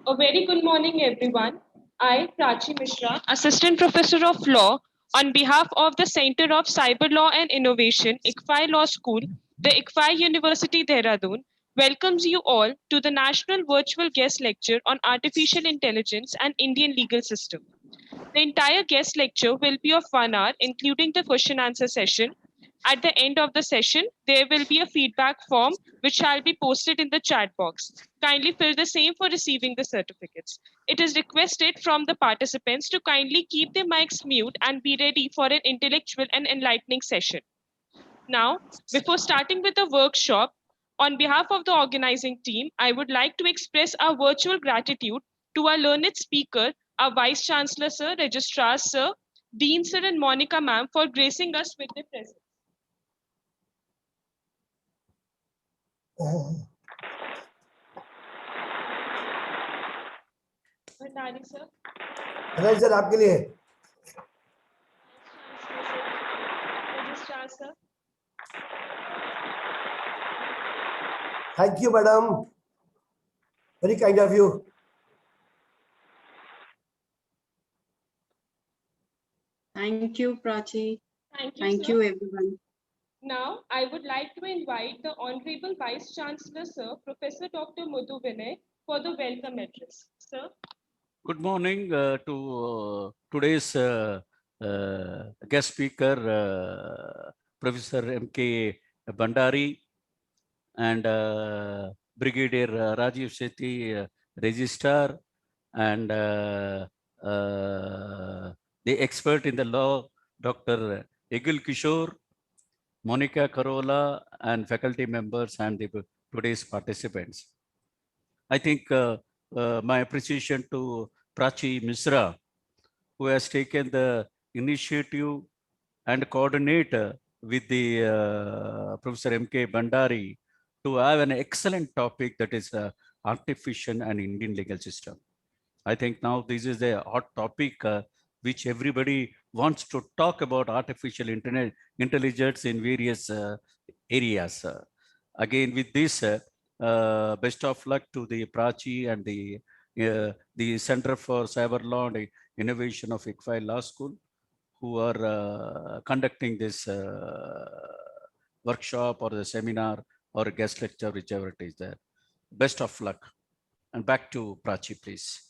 A very good morning, everyone. I, Prachi Mishra, Assistant Professor of Law, on behalf of the Center of Cyber Law and Innovation, ICFI Law School, the ICFI University Dehradun, welcomes you all to the National Virtual Guest Lecture on Artificial Intelligence and Indian Legal System. The entire guest lecture will be of 1 hour, including the question answer session. At the end of the session, there will be a feedback form which shall be posted in the chat box. Kindly fill the same for receiving the certificates. It is requested from the participants to kindly keep their mics mute and be ready for an intellectual and enlightening session. Now, before starting with the workshop, on behalf of the organizing team, I would like to express our virtual gratitude to our learned speaker, our Vice Chancellor Sir, Registrar Sir, Dean Sir and Monica Ma'am for gracing us with their presence. Bhandari sir Ajay sir आपके लिए registrar sir thank you madam very kind of you Thank you, Prachi. Thank you, everyone. Now, I would like to invite the Honorable Vice Chancellor, Sir, Professor Dr. Madhu Vinay, for the welcome address. Sir. Good morning to today's guest speaker, Professor M.K. Bhandari and Brigadier Rajiv Sethi, Registrar, and the expert in the law, Dr. Egil Kishore, Monica Carola, and faculty members and the today's participants. I think my appreciation to Prachi Mishra, who has taken the initiative and coordinate with the Professor M.K. Bhandari to have an excellent topic, that is artificial and Indian legal system. I think now this is a hot topic which everybody wants to talk about artificial intelligence in various areas. Again, with this, best of luck to the Prachi and the Center for Cyber Law and Innovation of ICFI Law School, who are conducting this workshop or the seminar or guest lecture, whichever it is there. Best of luck. And back to Prachi, please.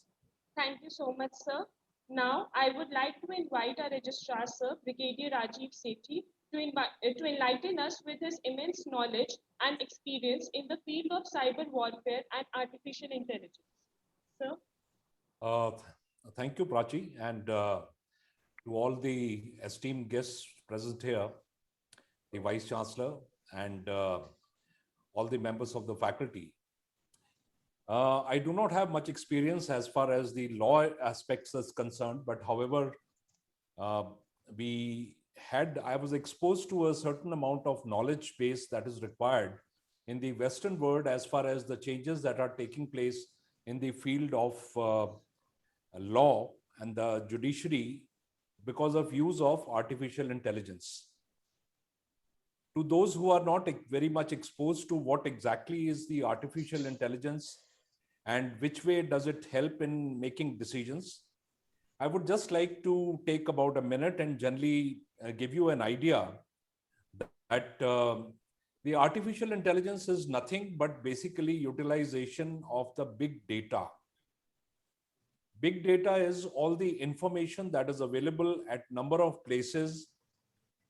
Thank you so much, sir. Now, I would like to invite our Registrar, Sir, Brigadier Rajiv Sethi, to enlighten us with his immense knowledge and experience in the field of cyber warfare and artificial intelligence. Sir? Thank you, Prachi, and to all the esteemed guests present here, the Vice Chancellor and all the members of the faculty. I do not have much experience as far as the law aspects is concerned, but however, I was exposed to a certain amount of knowledge base that is required in the Western world as far as the changes that are taking place in the field of law and the judiciary because of use of artificial intelligence. To those who are not very much exposed to what exactly is the artificial intelligence and which way does it help in making decisions, I would just like to take about a minute and generally give you an idea that the artificial intelligence is nothing but basically utilization of the big data. Big data is all the information that is available at number of places,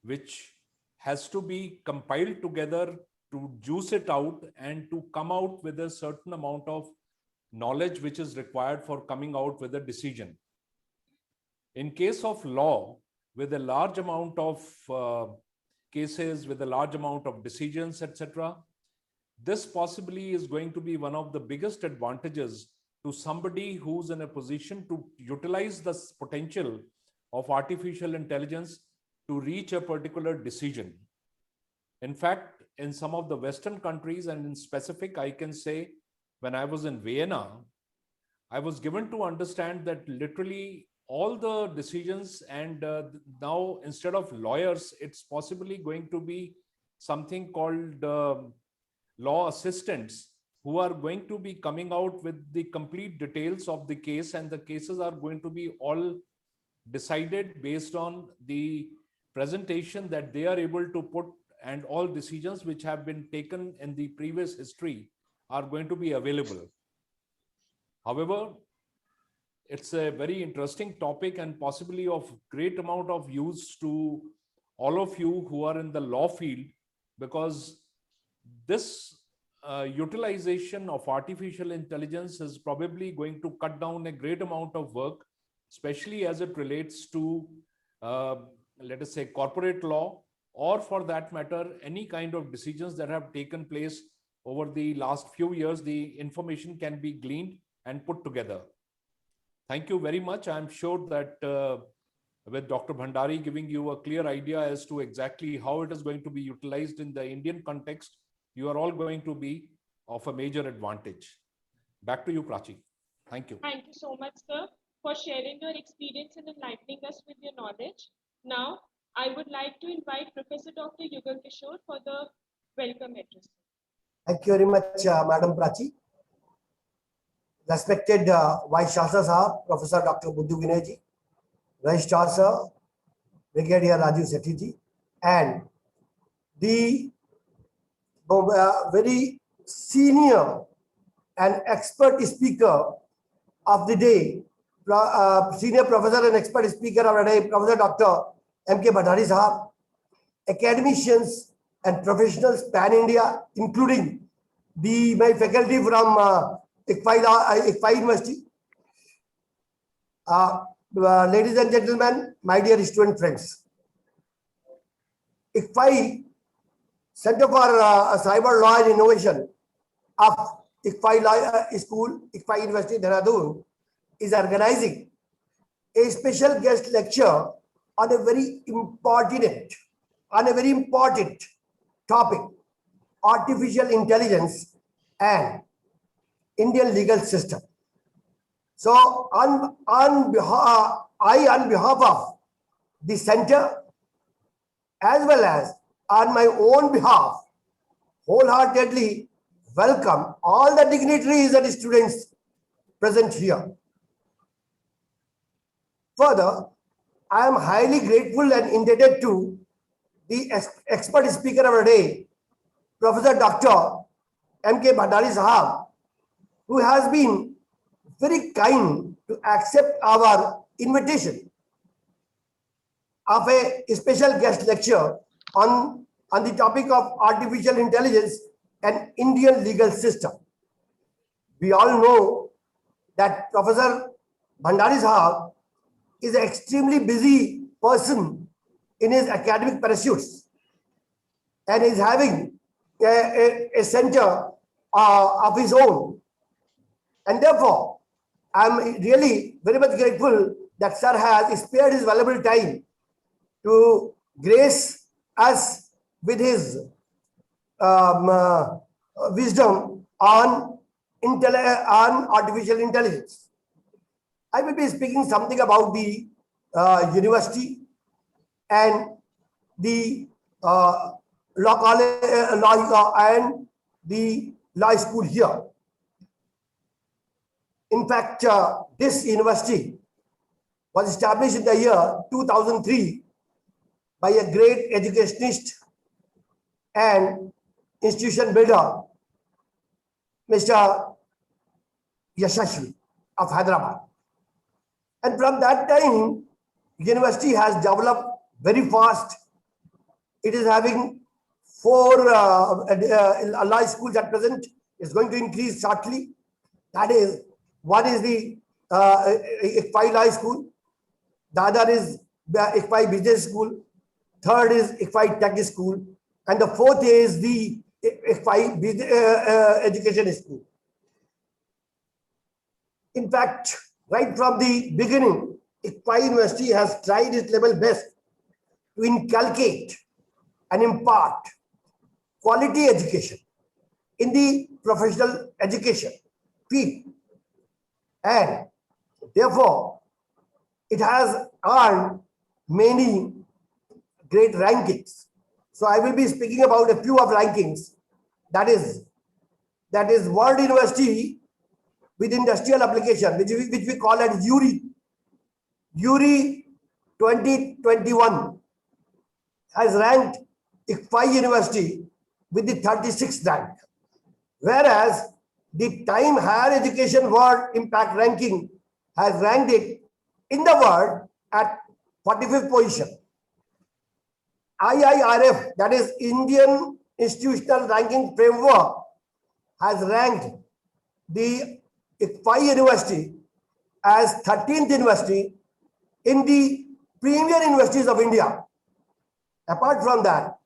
which has to be compiled together to juice it out and to come out with a certain amount of knowledge which is required for coming out with a decision. In case of law, with a large amount of cases, with a large amount of decisions, etc., this possibly is going to be one of the biggest advantages to somebody who's in a position to utilize the potential of artificial intelligence to reach a particular decision. In fact, in some of the Western countries, and in specific, I can say, when I was in Vienna, I was given to understand that literally all the decisions and now instead of lawyers, it's possibly going to be something called law assistants who are going to be coming out with the complete details of the case, and the cases are going to be all decided based on the presentation that they are able to put, and all decisions which have been taken in the previous history are going to be available. However, it's a very interesting topic and possibly of great amount of use to all of you who are in the law field, because this utilization of artificial intelligence is probably going to cut down a great amount of work, especially as it relates to, let us say, corporate law, or for that matter, any kind of decisions that have taken place over the last few years. The information can be gleaned and put together. Thank you very much. I'm sure that with Dr. Bhandari giving you a clear idea as to exactly how it is going to be utilized in the Indian context, you are all going to be of a major advantage. Back to you, Prachi. Thank you. Thank you so much, sir, for sharing your experience and enlightening us with your knowledge. Now, I would like to invite Professor Dr. Yugal Kishore for the welcome address. Thank you very much, Madam Prachi. Respected Vice Chancellor Sahab, Professor Dr. Buddhu Vinay ji, Registrar Sir, Brigadier Rajiv Sethi ji, and the very senior and expert speaker of the day, senior professor and expert speaker of the day, Professor Dr. M.K. Bhandari Sahab, academicians and professionals pan-India, including my faculty from ICFI University. Ladies and gentlemen, my dear student friends, ICFI Center for Cyber Law and Innovation of ICFI Law School, ICFI University, Dehradun, is organizing a special guest lecture on a very important topic, artificial intelligence and Indian legal system. So on behalf of the center, as well as on my own behalf, wholeheartedly welcome all the dignitaries and students present here. Further, I am highly grateful and indebted to the expert speaker of the day, Professor Dr. M.K. Bhandari Sahab, who has been very kind to accept our invitation of a special guest lecture on the topic of artificial intelligence and Indian legal system. We all know that Professor Bhandari Sahab is an extremely busy person in his academic pursuits and is having a center of his own. And therefore, I am really very much grateful that Sir has spared his valuable time to grace us with his wisdom on artificial intelligence. I will be speaking something about the university and the law college and the law school here. In fact, this university was established in the year 2003 by a great educationist and institution builder, Mr. Yashasvi of Hyderabad. And from that time, university has developed very fast. It is having 4 law schools at present. It's going to increase shortly. That is, one is the ICFI Law School. The other is the ICFI Business School. Third is ICFI Tech School. And the fourth is the ICFI Education School. In fact, right from the beginning, ICFI University has tried its level best to inculcate and impart quality education in the professional education field. And therefore, it has earned many great rankings. So I will be speaking about a few of rankings. That is, that is World University with Industrial Application, which we call as URI. URI 2021 has ranked ICFI University with the 36th rank, whereas the Time Higher Education World Impact Ranking has ranked it in the world at 45th position. IIRF, that is Indian Institutional Ranking Framework, has ranked the ICFI University as 13th university in the premier universities of India. Apart from that,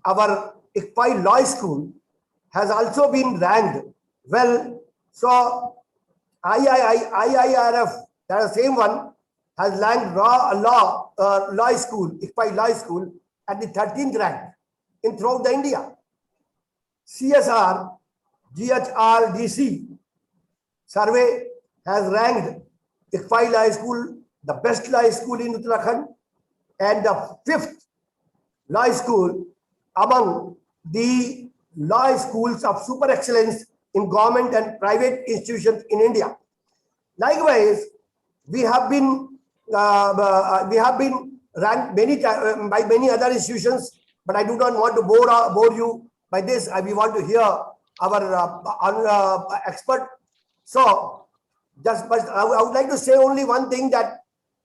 our ICFI Law School has also been ranked well. So IIRF, that is the same one, has ranked law school, ICFI Law School at the 13th rank in throughout the India. CSR GHRDC survey has ranked ICFI Law School the best law school in Uttarakhand and the 5th law school among the law schools of super excellence in government and private institutions in India. Likewise, we have been ranked by many other institutions, but I do not want to bore you by this. We want to hear our expert. So, but I would like to say only one thing, that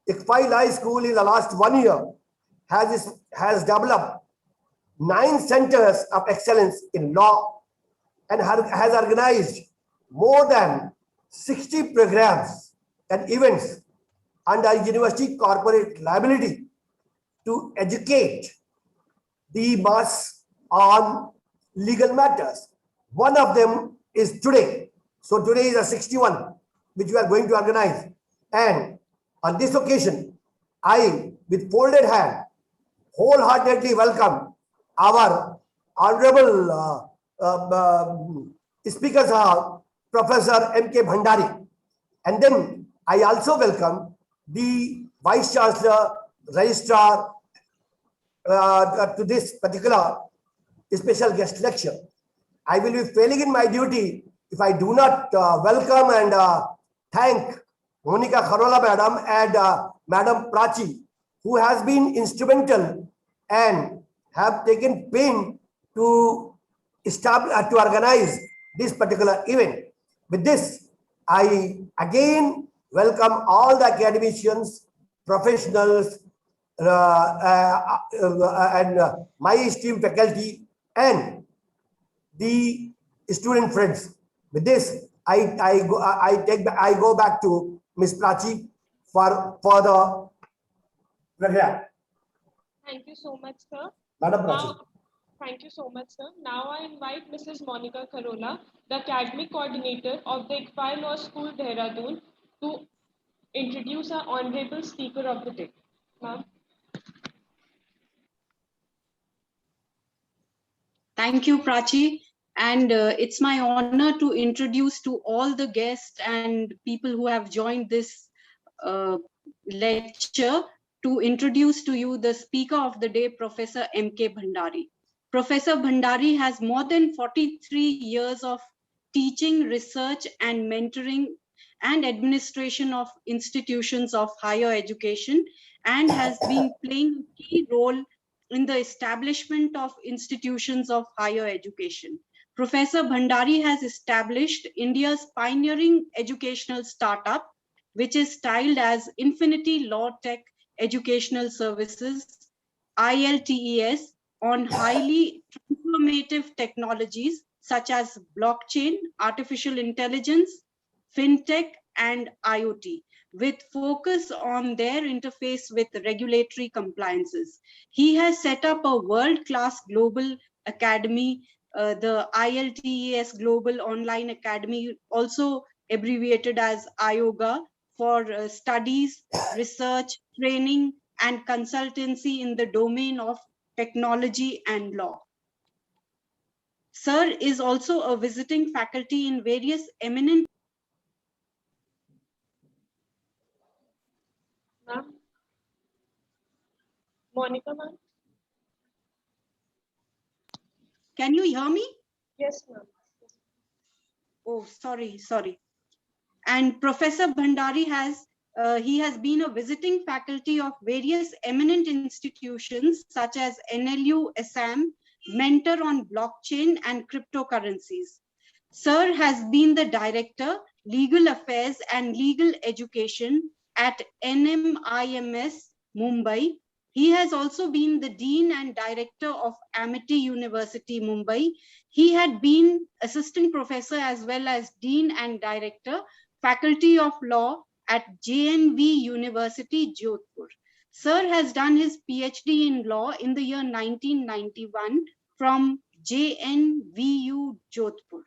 ICFI Law School in the last 1 year has developed 9 centers of excellence in law and has organized more than 60 programs and events under university corporate liability to educate the mass on legal matters. One of them is today. So today is a 61, which we are going to organize. And on this occasion, I, with folded hand, wholeheartedly welcome our Honorable Speaker Sahab, Professor M.K. Bhandari. And then I also welcome the Vice Chancellor, Registrar to this particular special guest lecture. I will be failing in my duty if I do not welcome and thank Monica Kharola Madam and Madam Prachi, who has been instrumental and have taken pain to establish, to organize this particular event. With this, I again welcome all the academicians, professionals, and my esteemed faculty and the student friends. With this, I go back to Ms. Prachi for the program. Thank you so much, sir. Madam Prachi. Thank you so much, sir. Now I invite Mrs. Monica Kharola, the academic coordinator of the ICFI Law School, Dehradun, to introduce our honorable speaker of the day. Ma'am. Thank you, Prachi. And it's my honor to introduce to all the guests and people who have joined this lecture, to introduce to you the speaker of the day, Professor M.K. Bhandari. Professor Bhandari has more than 43 years of teaching, research, and mentoring and administration of institutions of higher education, and has been playing a key role in the establishment of institutions of higher education. Professor Bhandari has established India's pioneering educational startup, which is styled as Infinity Law Tech Educational Services, ILTES, on highly transformative technologies such as blockchain, artificial intelligence, fintech, and IoT, with focus on their interface with regulatory compliances. He has set up a world-class global academy, the ILTES Global Online Academy, also abbreviated as IOGA, for studies, research, training, and consultancy in the domain of technology and law. Sir is also a visiting faculty in various eminent. Ma'am. Monica, ma'am. Can you hear me? Yes, ma'am. Oh, sorry. And Professor Bhandari has been a visiting faculty of various eminent institutions such as NLU Assam, mentor on blockchain and cryptocurrencies. Sir has been the director, legal affairs and legal education at NMIMS Mumbai. He has also been the dean and director of Amity University Mumbai. He had been assistant professor as well as dean and director, Faculty of Law at JNV University, Jodhpur. Sir has done his PhD in law in the year 1991 from JNVU, Jodhpur.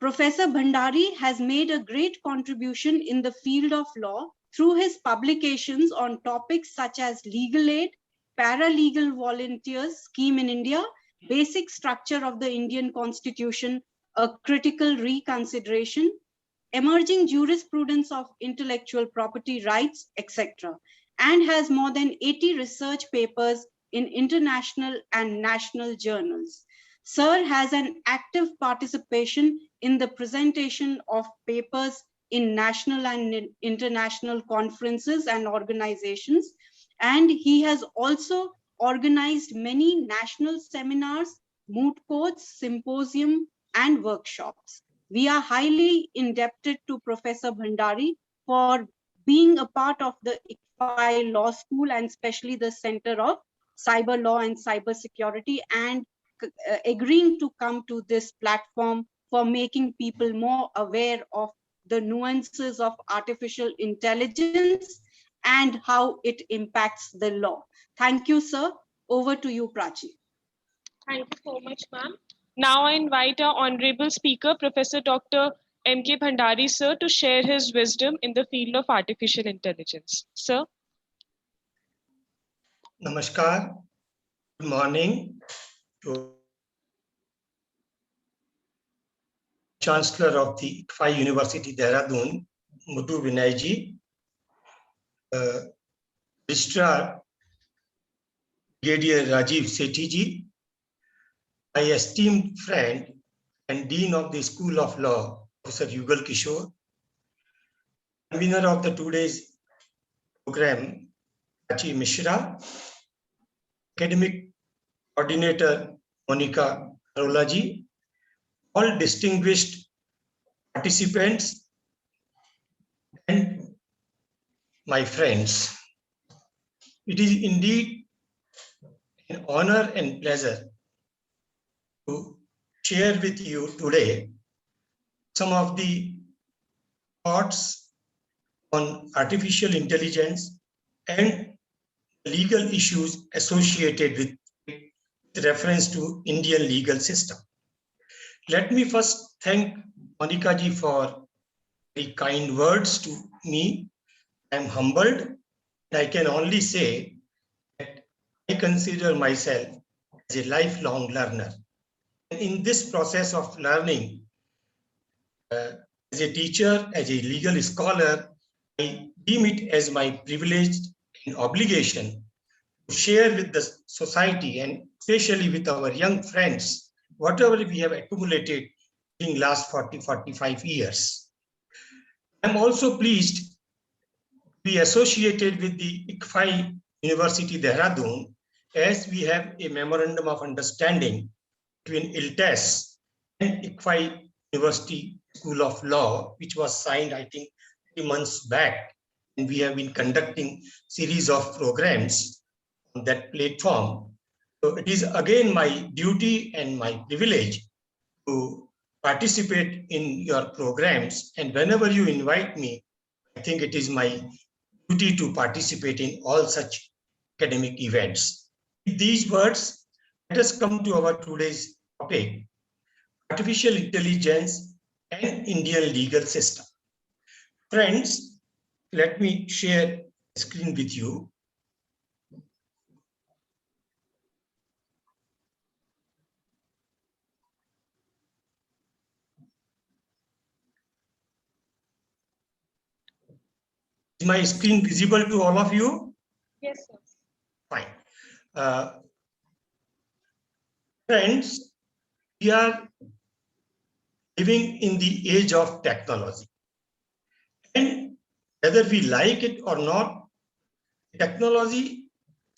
Professor Bhandari has made a great contribution in the field of law through his publications on topics such as legal aid, paralegal volunteers scheme in India, basic structure of the Indian Constitution, a critical reconsideration, emerging jurisprudence of intellectual property rights, etc., and has more than 80 research papers in international and national journals. Sir has an active participation in the presentation of papers in national and international conferences and organizations, and he has also organized many national seminars, moot courts, symposium, and workshops. We are highly indebted to Professor Bhandari for being a part of the ICFI Law School and especially the Center of Cyber Law and Cyber Security, and agreeing to come to this platform for making people more aware of the nuances of artificial intelligence and how it impacts the law. Thank you, sir. Over to you, Prachi. Thank you so much, ma'am. Now I invite our honorable speaker, Professor Dr. M.K. Bhandari, sir, to share his wisdom in the field of artificial intelligence. Sir. Namaskar. Good morning to Chancellor of the ICFI University, Dehradun, Mudhu Vinayji, Registrar Brigadier Rajiv Sethi, my esteemed friend and Dean of the School of Law, Professor Yugal Kishore, convener of the today's program, Prachi Mishra, academic coordinator Monica Karolaji, all distinguished participants and my friends. It is indeed an honor and pleasure to share with you today some of the thoughts on artificial intelligence and legal issues associated with reference to Indian legal system. Let me first thank Monica ji for very kind words to me. I am humbled, and I can only say that I consider myself as a lifelong learner. And in this process of learning, as a teacher, as a legal scholar, I deem it as my privilege and obligation to share with the society and especially with our young friends whatever we have accumulated in last 40-45 years. I'm also pleased to be associated with the ICFI University Dehradun, as we have a memorandum of understanding between ILTES and ICFI University School of Law, which was signed, I think, 3 months back. And we have been conducting series of programs on that platform. So it is again my duty and my privilege to participate in your programs. And whenever you invite me, I think it is my duty to participate in all such academic events. With these words, let us come to our today's topic, artificial intelligence and Indian legal system. Friends, let me share the screen with you. Is my screen visible to all of you? Yes, sir. Fine. Friends, we are living in the age of technology. And whether we like it or not, technology,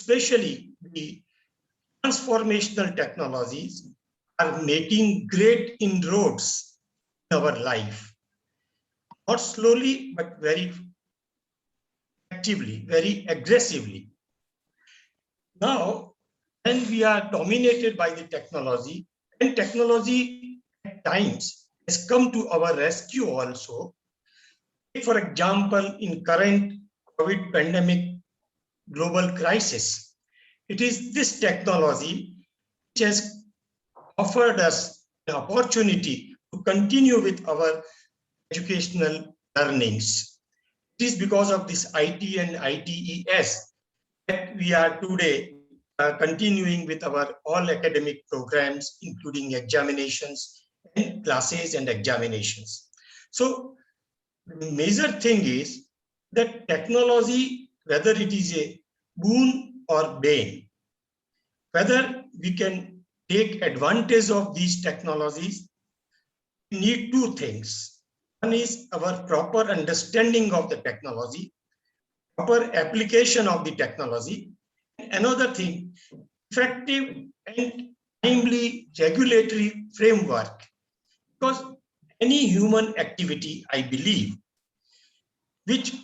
especially the transformational technologies, are making great inroads in our life. Not slowly, but very actively, very aggressively. Now, when we are dominated by the technology, and technology at times has come to our rescue also. For example, in current COVID pandemic global crisis, it is this technology which has offered us the opportunity to continue with our educational learnings. It is because of this IT and ITES that we are today continuing with our all academic programs, including examinations and classes and examinations. So the major thing is that technology, whether it is a boon or bane, whether we can take advantage of these technologies, we need two things. One is our proper understanding of the technology, proper application of the technology. Another thing, effective and timely regulatory framework. Because any human activity, I believe, which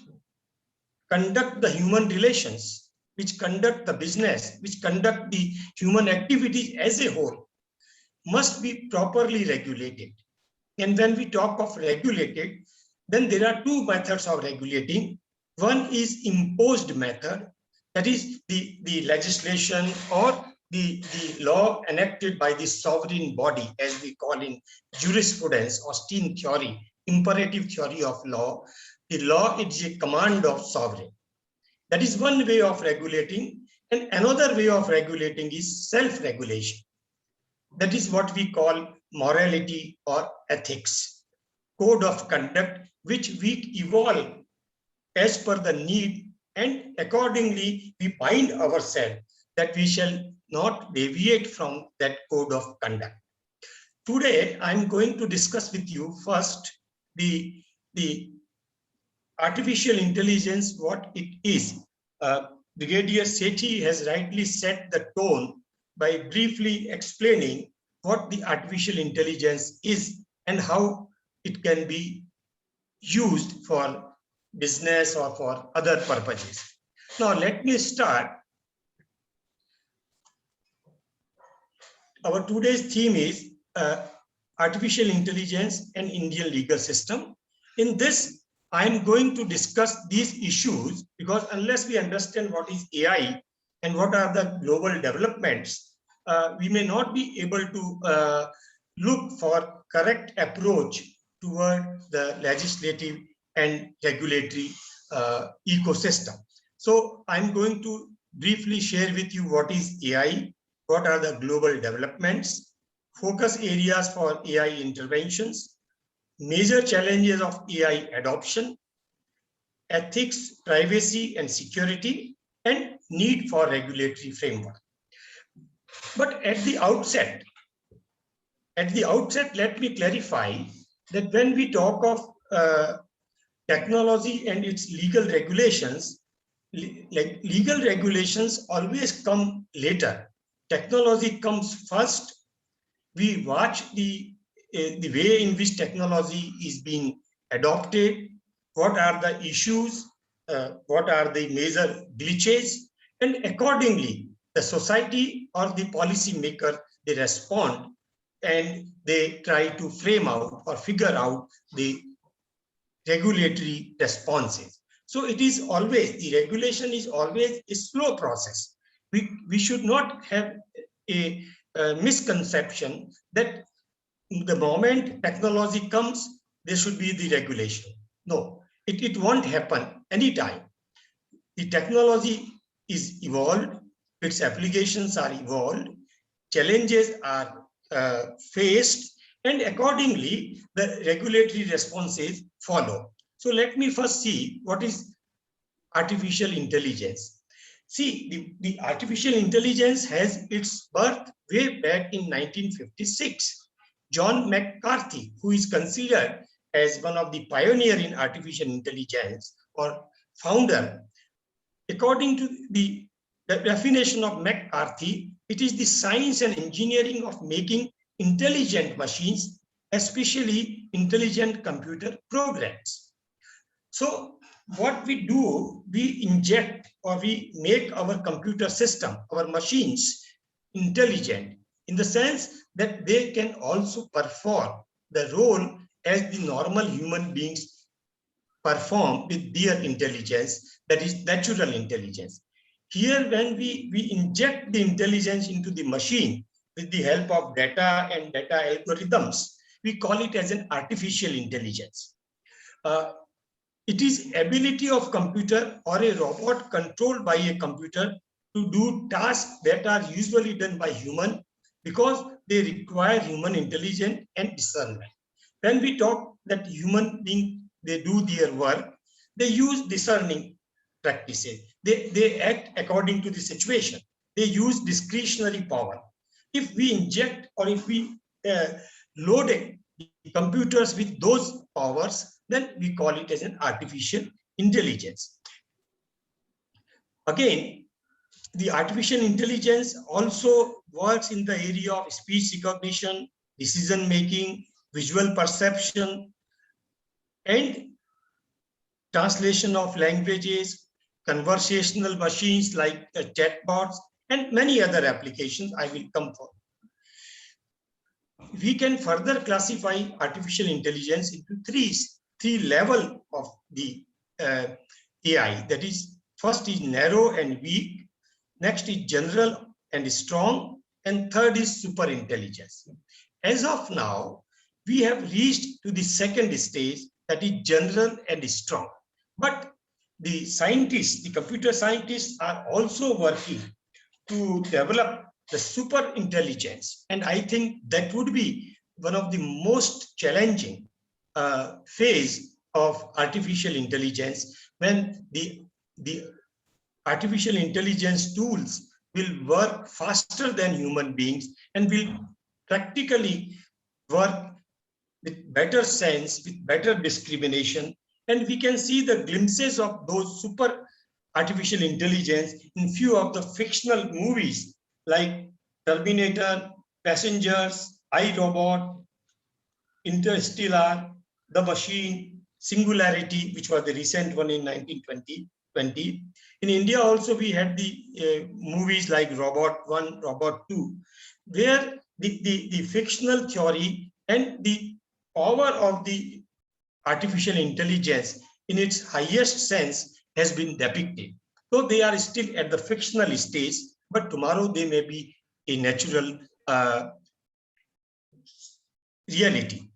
conduct the human relations, which conduct the business, which conduct the human activities as a whole, must be properly regulated. And when we talk of regulated, then there are two methods of regulating. One is imposed method, that is the legislation or the law enacted by the sovereign body, as we call in jurisprudence or Stein theory, imperative theory of law. The law is a command of sovereign. That is one way of regulating. And another way of regulating is self-regulation. That is what we call morality or ethics, code of conduct, which we evolve as per the need, and accordingly we bind ourselves that we shall not deviate from that code of conduct. Today, I'm going to discuss with you first the artificial intelligence, what it is. Brigadier Sethi has rightly set the tone by briefly explaining what the artificial intelligence is and how it can be used for business or for other purposes. Now, let me start. Our today's theme is artificial intelligence and Indian legal system. In this, I'm going to discuss these issues because unless we understand what is AI and what are the global developments, we may not be able to look for correct approach toward the legislative and regulatory ecosystem. So I'm going to briefly share with you what is AI, what are the global developments, focus areas for AI interventions, major challenges of AI adoption, ethics, privacy and security, and need for regulatory framework. But at the outset, let me clarify that when we talk of technology and its legal regulations, like legal regulations always come later. Technology comes first. We watch the way in which technology is being adopted, what are the issues, what are the major glitches, and accordingly, the society or the policy maker, they respond and they try to frame out or figure out the regulatory responses. So it is always, the regulation is always a slow process. We should not have a misconception that the moment technology comes, there should be the regulation. No, it won't happen anytime. The technology is evolved, its applications are evolved, challenges are faced, and accordingly, the regulatory responses follow. So let me first see what is artificial intelligence. See, the artificial intelligence has its birth way back in 1956. John McCarthy, who is considered as one of the pioneer in artificial intelligence or founder. According to the definition of McCarthy, it is the science and engineering of making intelligent machines, especially intelligent computer programs. So what we do, we inject or we make our computer system, our machines intelligent in the sense that they can also perform the role as the normal human beings perform with their intelligence, that is natural intelligence. Here, when we inject the intelligence into the machine with the help of data and data algorithms, we call it as an artificial intelligence. It is ability of computer or a robot controlled by a computer to do tasks that are usually done by human because they require human intelligence and discernment. When we talk that human beings, they do their work, they use discerning practices. They act according to the situation. They use discretionary power. If we inject or if we load computers with those powers, then we call it as an artificial intelligence. Again, the artificial intelligence also works in the area of speech recognition, decision making, visual perception, and translation of languages, conversational machines like chatbots, and many other applications I will come for. We can further classify artificial intelligence into three levels of the AI. That is, first is narrow and weak, next is general and strong, and third is super intelligence. As of now, we have reached to the second stage, that is general and strong. But the scientists, the computer scientists, are also working to develop the super intelligence. And I think that would be one of the most challenging phase of artificial intelligence, when the artificial intelligence tools will work faster than human beings and will practically work with better sense, with better discrimination. And we can see the glimpses of those super artificial intelligence in few of the fictional movies like Terminator, Passengers, iRobot, Interstellar, The Machine, Singularity, which was the recent one in 1920. In India also we had the movies like Robot 1, Robot 2, where the fictional theory and the power of the artificial intelligence in its highest sense has been depicted. So they are still at the fictional stage, but tomorrow they may be a natural reality.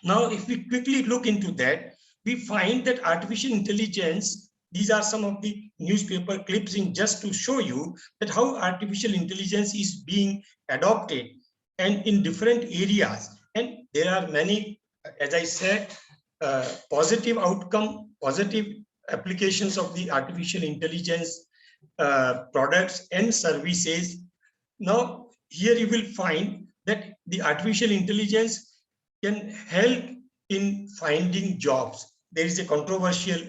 Now, if we quickly look into that, we find that artificial intelligence, these are some of the newspaper clips in just to show you that how artificial intelligence is being adopted and in different areas. And there are many, as I said, positive outcome, positive applications of the artificial intelligence products and services. Now, here you will find that the artificial intelligence can help in finding jobs. There is a controversial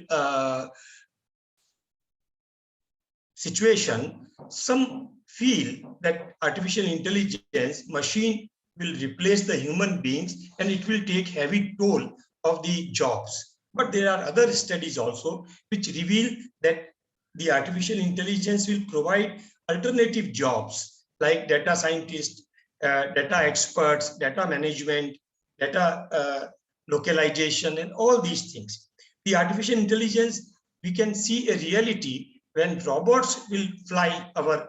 situation. Some feel that artificial intelligence machine will replace the human beings and it will take heavy toll of the jobs. But there are other studies also which reveal that the artificial intelligence will provide alternative jobs like data scientists, data experts, data management, data localization, and all these things. The artificial intelligence, we can see a reality when robots will fly our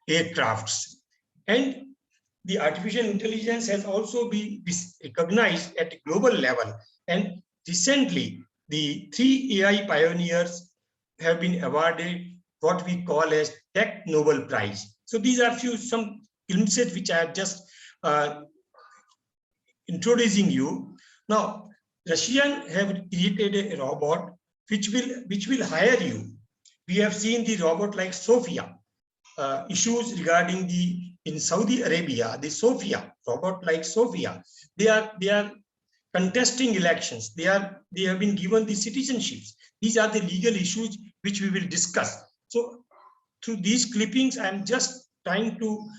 aircrafts. And the artificial intelligence has also been recognized at a global level. And recently, the 3 AI pioneers have been awarded what we call as Tech Nobel Prize. So these are some glimpses which I have just introducing you. Now, Russians have created a robot which will hire you. We have seen the robot like Sophia, issues regarding the in Saudi Arabia, the Sophia, robot like Sophia, they are contesting elections. They have been given the citizenships. These are the legal issues which we will discuss. So through these clippings, I'm just trying to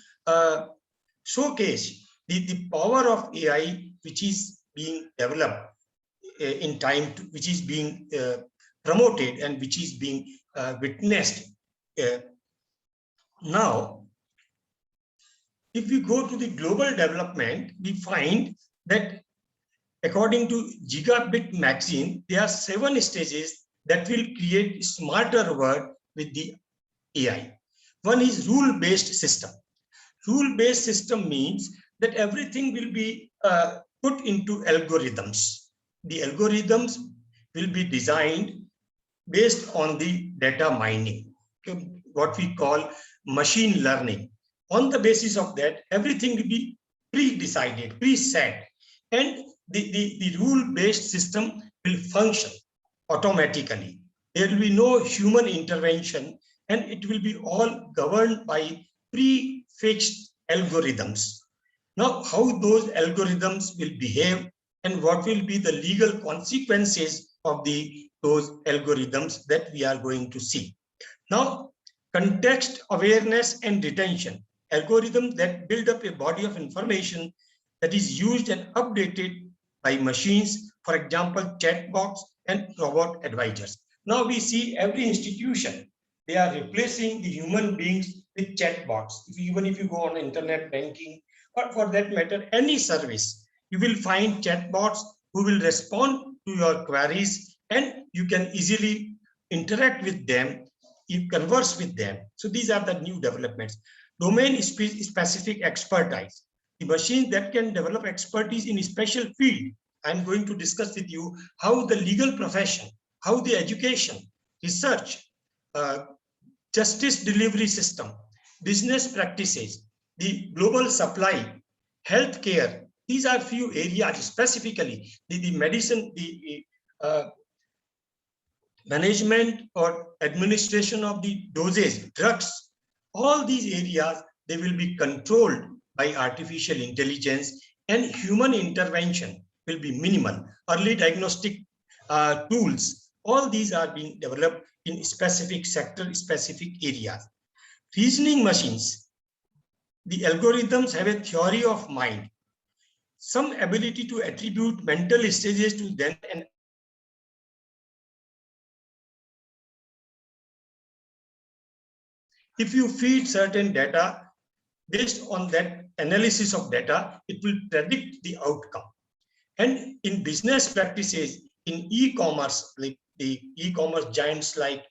showcase the power of AI, which is being developed in time, which is being promoted and which is being witnessed. Now, if we go to the global development, we find that according to Gigabit magazine, there are 7 stages that will create smarter world with the AI. One is rule-based system. Rule-based system means that everything will be put into algorithms. The algorithms will be designed based on the data mining, what we call machine learning. On the basis of that, everything will be pre-decided, preset, and the rule-based system will function automatically. There will be no human intervention, and it will be all governed by pre-fixed algorithms. Now, how those algorithms will behave and what will be the legal consequences of those algorithms that we are going to see. Now, context awareness and retention. Algorithms that build up a body of information that is used and updated by machines, for example, chatbots and robot advisors. Now we see every institution, they are replacing the human beings with chatbots. Even if you go on internet banking, or for that matter, any service, you will find chatbots who will respond to your queries, and you can easily interact with them, you converse with them. So these are the new developments. Domain specific expertise. The machines that can develop expertise in a special field. I'm going to discuss with you how the legal profession, how the education, research, justice delivery system, business practices, the global supply, healthcare. These are few areas specifically. The medicine, the management or administration of the dosage, drugs, all these areas, they will be controlled by artificial intelligence, and human intervention will be minimal. Early diagnostic tools, all these are being developed in specific sector, specific areas. Reasoning machines, the algorithms have a theory of mind, some ability to attribute mental stages to them, and if you feed certain data, based on that analysis of data, it will predict the outcome. And in business practices, in e-commerce, like the e-commerce giants like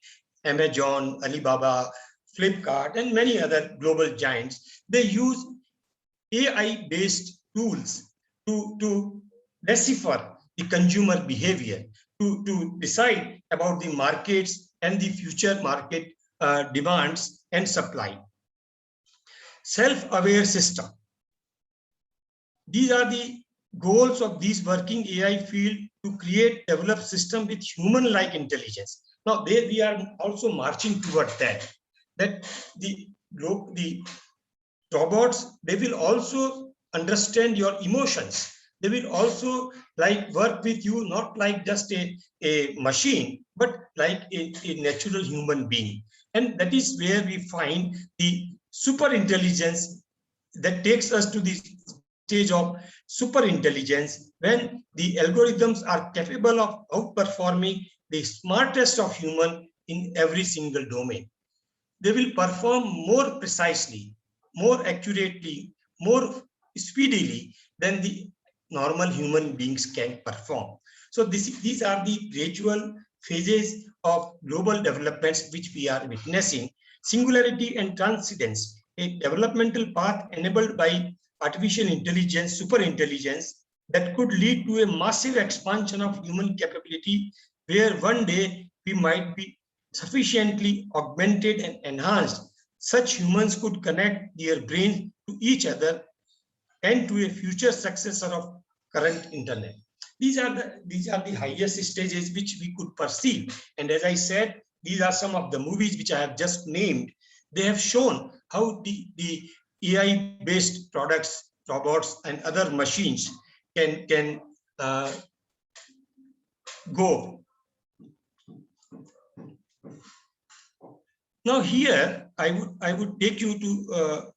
Amazon, Alibaba, Flipkart, and many other global giants, they use AI-based tools to decipher the consumer behavior, to decide about the markets and the future market demands and supply. Self-aware system. These are the goals of this working AI field, to create, develop system with human-like intelligence. Now, there we are also marching toward that the robots, they will also understand your emotions. They will also work with you, not like just a machine, but like a natural human being. And that is where we find the super intelligence that takes us to the stage of super intelligence, when the algorithms are capable of outperforming the smartest of human in every single domain. They will perform more precisely, more accurately, more speedily than the normal human beings can perform. So these are the gradual phases of global developments which we are witnessing. Singularity and transcendence, a developmental path enabled by artificial intelligence, super intelligence, that could lead to a massive expansion of human capability, where one day we might be sufficiently augmented and enhanced. Such humans could connect their brains to each other and to a future successor of current internet. These are the highest stages which we could perceive. And as I said, these are some of the movies which I have just named. They have shown how the AI-based products, robots, and other machines can go. Now here I would take you to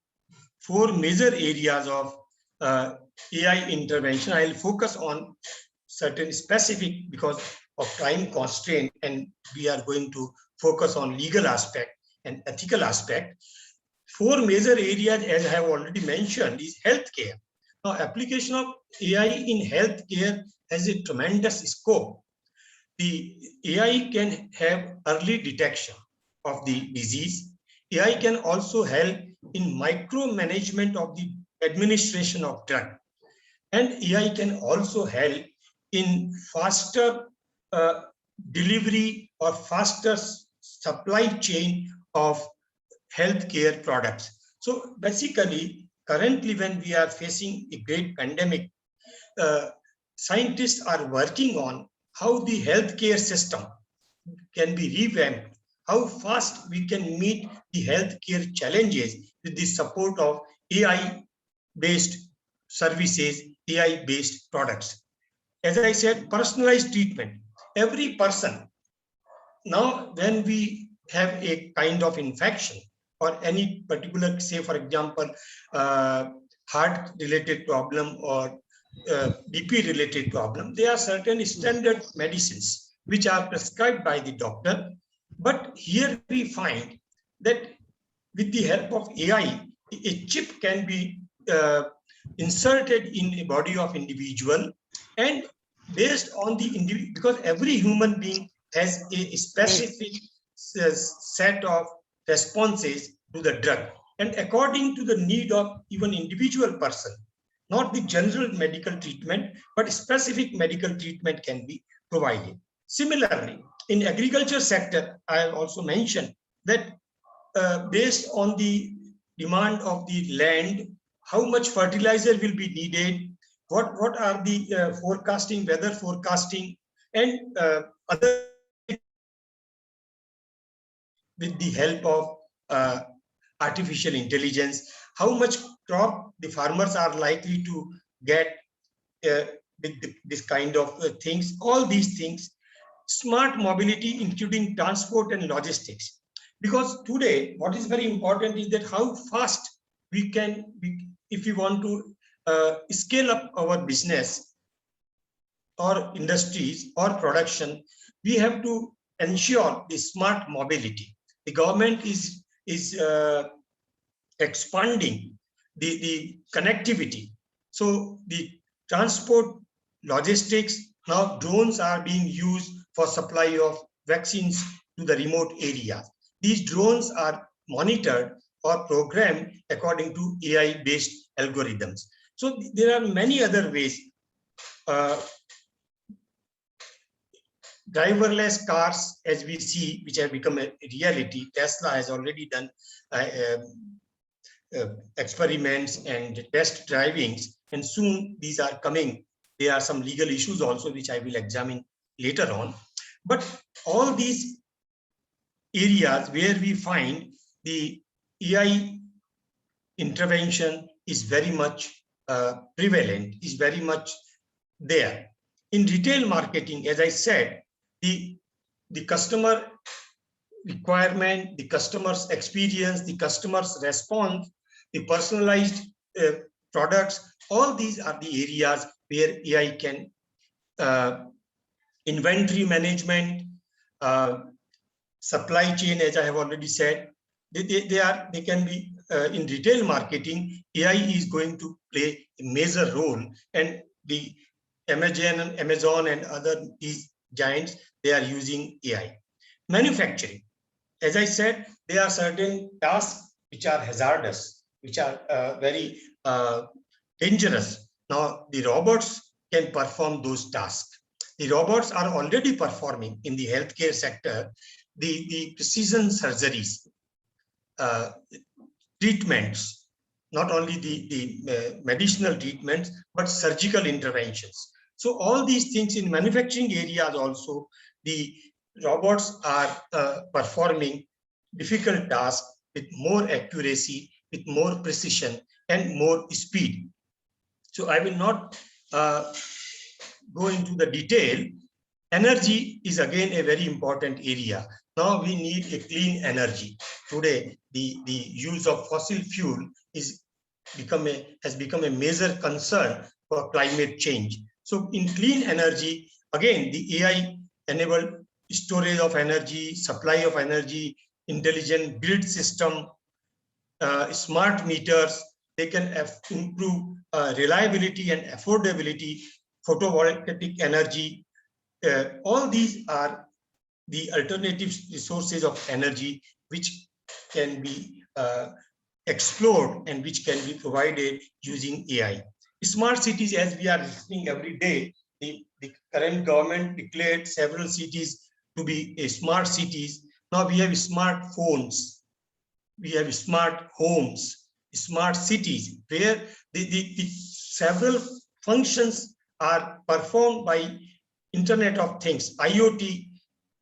4 major areas of AI intervention. I'll focus on certain specific because of time constraint, and we are going to focus on legal aspect and ethical aspect. 4 major areas, as I have already mentioned, is healthcare. Now, application of AI in healthcare has a tremendous scope. The AI can have early detection of the disease. AI can also help in micromanagement of the administration of drug. And AI can also help in faster delivery or faster supply chain of healthcare products. So basically, currently when we are facing a great pandemic, scientists are working on how the healthcare system can be revamped, how fast we can meet the healthcare challenges with the support of AI-based services, AI-based products. As I said, personalized treatment. Every person, now when we have a kind of infection or any particular, say for example, heart-related problem or BP-related problem, there are certain standard medicines which are prescribed by the doctor. But here we find that with the help of AI, a chip can be inserted in a body of individual, and based on the individual, because every human being has a specific set of responses to the drug, and according to the need of even individual person, not the general medical treatment, but specific medical treatment can be provided. Similarly, in agriculture sector, I have also mentioned that based on the demand of the land, how much fertilizer will be needed, what are the forecasting, weather forecasting, and other, with the help of artificial intelligence, how much crop the farmers are likely to get with this kind of things, all these things. Smart mobility, including transport and logistics. Because today, what is very important is that how fast we can, if we want to scale up our business or industries or production, we have to ensure the smart mobility. The government is expanding the connectivity. So the transport, logistics, now drones are being used for supply of vaccines to the remote areas. These drones are monitored or programmed according to AI-based algorithms. So there are many other ways. Driverless cars, as we see, which have become a reality. Tesla has already done experiments and test drivings, and soon these are coming. There are some legal issues also, which I will examine later on. But all these areas where we find the AI intervention is very much prevalent, is very much there. In retail marketing, as I said, the customer requirement, the customer's experience, the customer's response, the personalized products, all these are the areas where AI can inventory management, supply chain, as I have already said, they can be in retail marketing. AI is going to play a major role, and the Amazon and other these giants, they are using AI. Manufacturing, as I said, there are certain tasks which are hazardous, which are very dangerous. Now the robots can perform those tasks. The robots are already performing in the healthcare sector the precision surgeries, treatments, not only the medicinal treatments, but surgical interventions. So all these things in manufacturing areas also, the robots are performing difficult tasks with more accuracy with more precision and more speed. So I will not go into the detail. Energy is again a very important area. Now we need a clean energy. Today, the use of fossil fuel has become a major concern for climate change. So in clean energy, again, the AI-enabled storage of energy, supply of energy, intelligent grid system, smart meters, they can improve reliability and affordability, photovoltaic energy. All these are the alternative resources of energy which can be explored and which can be provided using AI. Smart cities, as we are listening every day, the current government declared several cities to be smart cities. Now we have smartphones, we have smart homes, smart cities, where the several functions are performed by Internet of Things, IoT,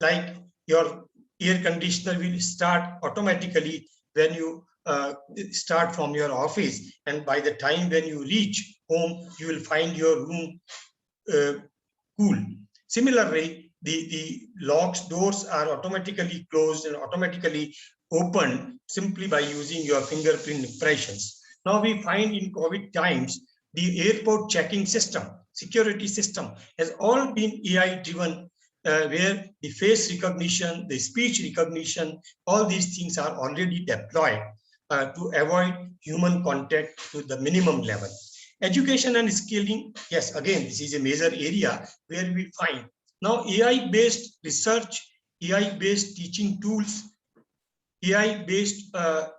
like your air conditioner will start automatically when you start from your office, and by the time when you reach home, you will find your room cool. Similarly, the locks, doors are automatically closed and automatically opened simply by using your fingerprint impressions. Now we find in COVID times, the airport checking system, security system has all been AI driven, where the face recognition, the speech recognition, all these things are already deployed to avoid human contact to the minimum level. Education and skilling, yes, again, this is a major area where we find now AI-based research, AI-based teaching tools, AI-based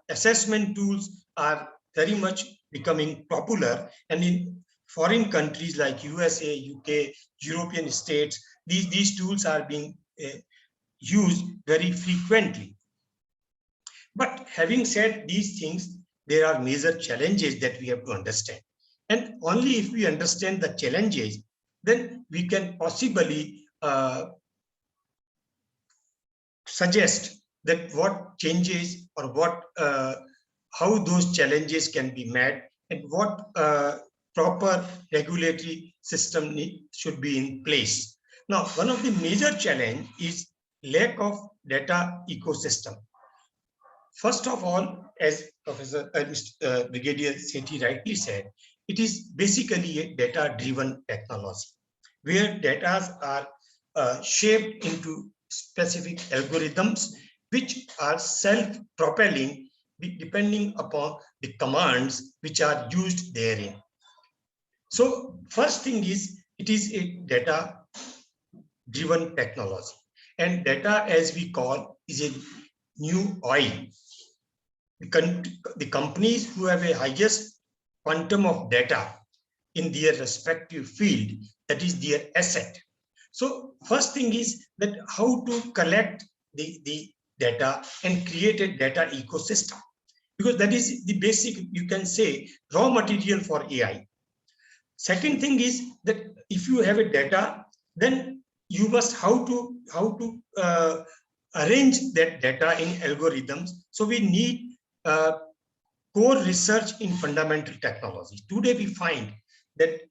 assessment tools are very much becoming popular, and in foreign countries like USA, UK, European states, these tools are being used very frequently. But having said these things, there are major challenges that we have to understand. And only if we understand the challenges, then we can possibly suggest that what changes or what how those challenges can be met, and what proper regulatory system should be in place. Now, one of the major challenge is lack of data ecosystem. First of all, as Professor Brigadier Sethi rightly said, it is basically a data-driven technology, where data are shaped into specific algorithms which are self-propelling depending upon the commands which are used therein. So first thing is, it is a data-driven technology, and data, as we call, is a new oil. The companies who have a highest quantum of data in their respective field, that is their asset. So first thing is that how to collect the data and create a data ecosystem, because that is the basic, you can say, raw material for AI. Second thing is that if you have a data, then you must how to arrange that data in algorithms. So we need core research in fundamental technology. Today we find that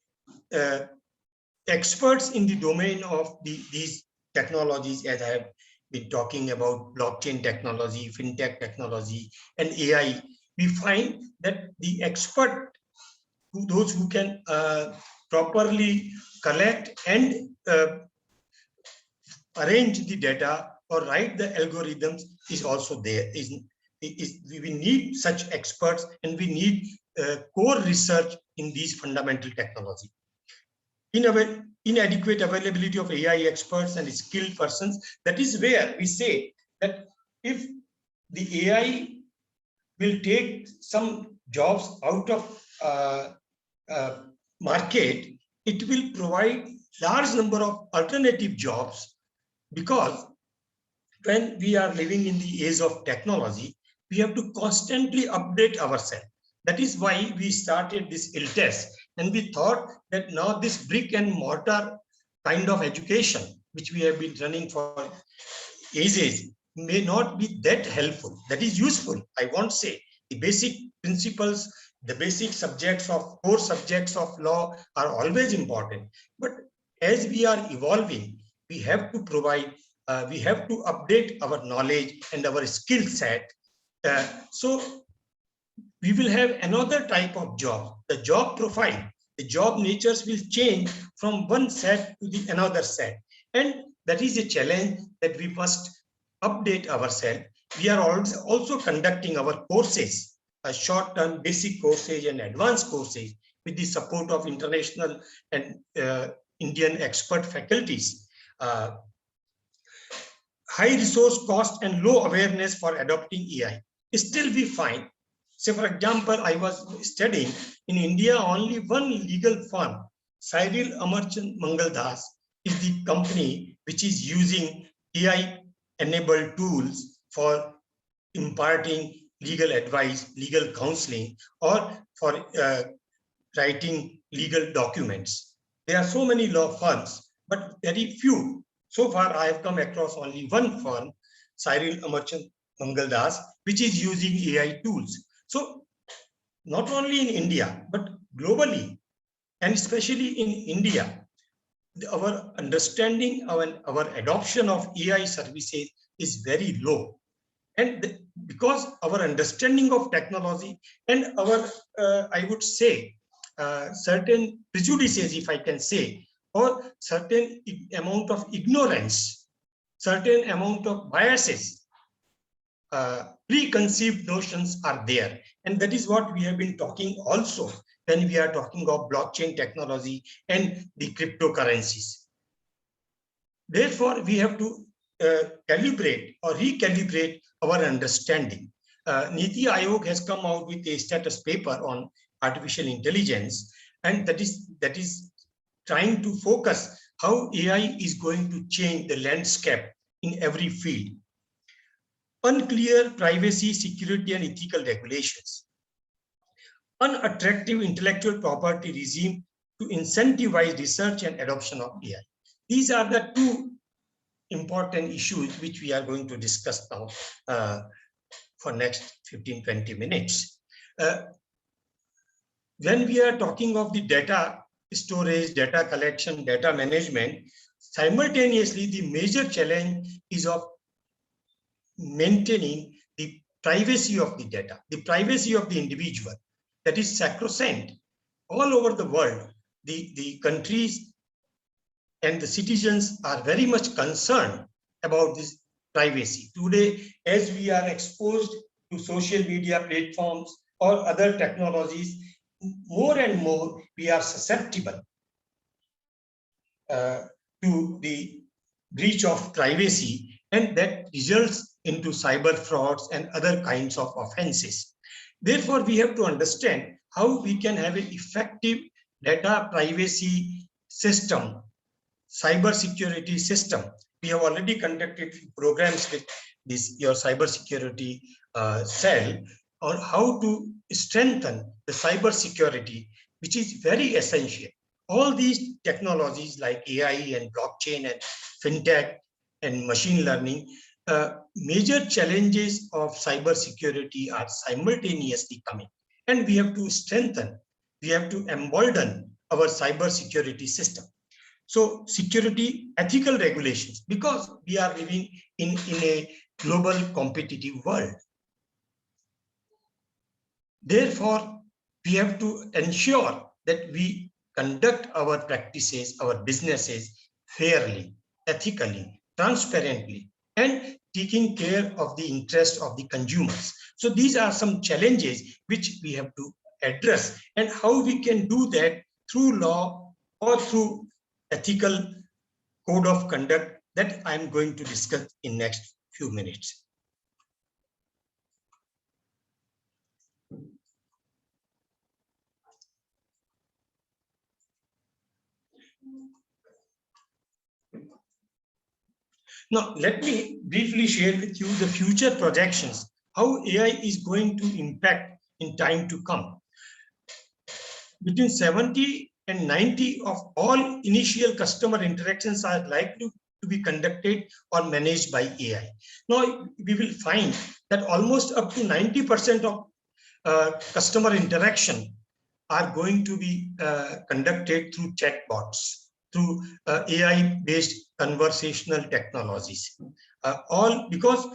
experts in the domain of these technologies, as I have been talking about blockchain technology, fintech technology, and AI, we find that the expert, those who can properly collect and arrange the data or write the algorithms, is also there. We need such experts, and we need core research in these fundamental technology. Inadequate availability of AI experts and skilled persons, that is where we say that if the AI will take some jobs out of market, it will provide large number of alternative jobs, because when we are living in the age of technology, we have to constantly update ourselves. That is why we started this ILTES, and we thought that now this brick and mortar kind of education, which we have been running for ages, may not be that helpful. That is useful, I won't say, The basic principles, the basic subjects of core subjects of law are always important. But as we are evolving, we have to provide, we have to update our knowledge and our skill set. So we will have another type of job. The job profile, the job natures will change from one set to the another set. And that is a challenge that we must update ourselves. We are also conducting our courses, short-term basic courses and advanced courses with the support of international and Indian expert faculties. High resource cost and low awareness for adopting AI. Still we find, say for example, I was studying in India, only one legal firm, Cyril Amarchand Mangaldas, is the company which is using AI-enabled tools for imparting legal advice, legal counseling, or for writing legal documents. There are so many law firms, but very few. So far, I have come across only one firm, Cyril Amarchand Mangaldas, which is using AI tools. So not only in India, but globally, and especially in India, our understanding, our adoption of AI services is very low. And because our understanding of technology and our, I would say, certain prejudices, if I can say, or certain amount of ignorance, certain amount of biases, preconceived notions are there. And that is what we have been talking also when we are talking of blockchain technology and the cryptocurrencies. Therefore, we have to calibrate or recalibrate our understanding. Niti Aayog has come out with a status paper on artificial intelligence, and that is trying to focus how AI is going to change the landscape in every field. Unclear privacy, security, and ethical regulations. Unattractive intellectual property regime to incentivize research and adoption of AI. These are the two important issues which we are going to discuss now for next 15-20 minutes. When we are talking of the data storage, data collection, data management, simultaneously the major challenge is of maintaining the privacy of the data, the privacy of the individual. That is sacrosanct. All over the world, the countries and the citizens are very much concerned about this privacy. Today, as we are exposed to social media platforms or other technologies, more and more we are susceptible to the breach of privacy, and that results into cyber frauds and other kinds of offenses. Therefore, we have to understand how we can have an effective data privacy system, cyber security system. We have already conducted programs with this your cyber security cell on how to strengthen the cyber security, which is very essential. All these technologies like AI and blockchain and fintech and machine learning, major challenges of cyber security are simultaneously coming, and we have to strengthen, we have to embolden our cyber security system. So security, ethical regulations, because we are living in a global competitive world. Therefore, we have to ensure that we conduct our practices, our businesses fairly, ethically, transparently, and taking care of the interest of the consumers. So these are some challenges which we have to address, and how we can do that through law or through ethical code of conduct, that I'm going to discuss in next few minutes. Now, let me briefly share with you the future projections, how AI is going to impact in time to come. Between 70 and 90 of all initial customer interactions are likely to be conducted or managed by AI. Now, we will find that almost up to 90% of customer interaction are going to be conducted through chatbots, through AI-based conversational technologies. All because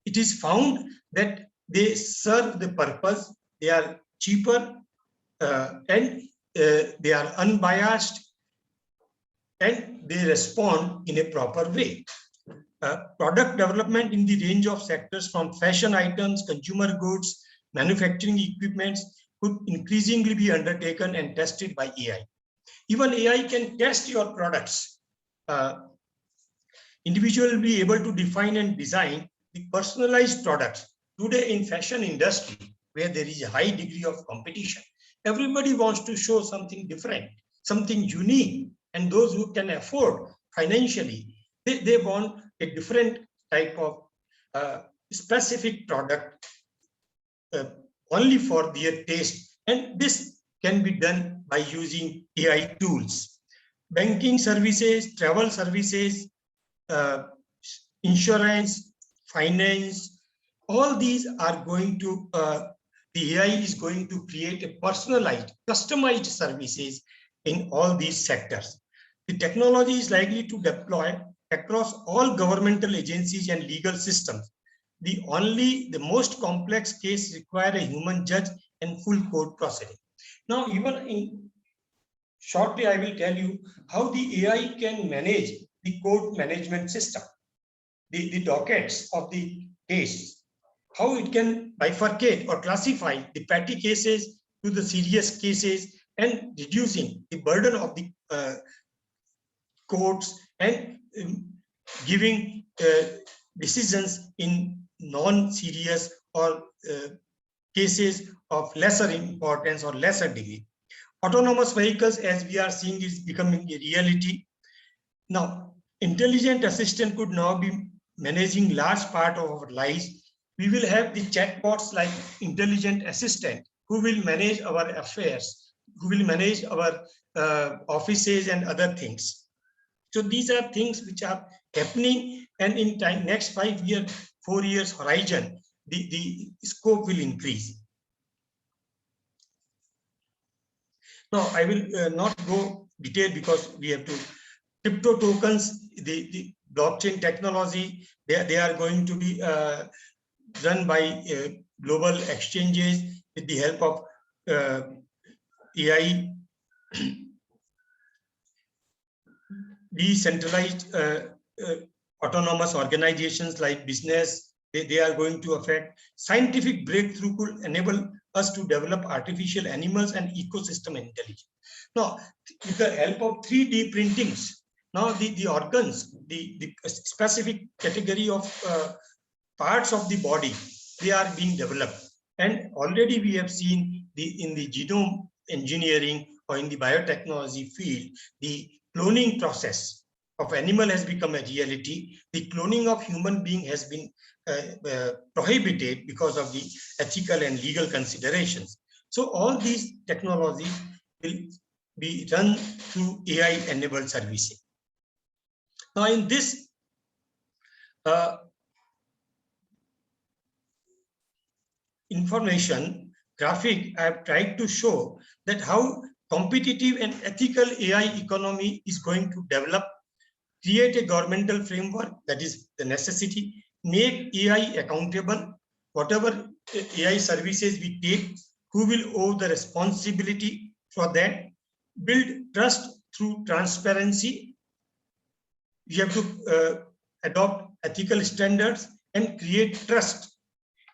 it is found that they serve the purpose, they are cheaper, and they are unbiased, and they respond in a proper way. Product development in the range of sectors from fashion items, consumer goods, manufacturing equipments could increasingly be undertaken and tested by AI. Even AI can test your products. Individuals will be able to define and design the personalized products. Today in fashion industry, where there is a high degree of competition, everybody wants to show something different, something unique, and those who can afford financially, they want a different type of specific product only for their taste, and this can be done by using AI tools. Banking services, travel services, insurance, finance, all these are going to, the AI is going to create a personalized, customized services in all these sectors. The technology is likely to deploy across all governmental agencies and legal systems. The most complex case require a human judge and full court proceeding. Now, even in shortly, I will tell you how the AI can manage the court management system, the dockets of the case, how it can bifurcate or classify the petty cases to the serious cases, and reducing the burden of the courts, and giving decisions in non-serious or cases of lesser importance or lesser degree. Autonomous vehicles, as we are seeing, is becoming a reality. Now, intelligent assistant could now be managing large part of our lives. We will have the chatbots like intelligent assistant who will manage our affairs, who will manage our offices and other things. So these are things which are happening, and in time, next 5 years, 4 years horizon, the scope will increase. Now, I will not go detail because we have to. Crypto tokens, the blockchain technology, they are going to be run by global exchanges with the help of AI. Decentralized autonomous organizations like business, they are going to affect. Scientific breakthrough could enable us to develop artificial animals and ecosystem intelligence. Now, with the help of 3D printings, now the organs, the specific category of parts of the body, they are being developed. And already we have seen in the genome engineering or in the biotechnology field, the cloning process of animal has become a reality. The cloning of human being has been prohibited because of the ethical and legal considerations. So all these technologies will be run through AI-enabled services. Now, in this information graphic, I have tried to show that how competitive and ethical AI economy is going to develop, create a governmental framework, that is the necessity, make AI accountable, whatever AI services we take, who will owe the responsibility for that, build trust through transparency. You have to adopt ethical standards and create trust,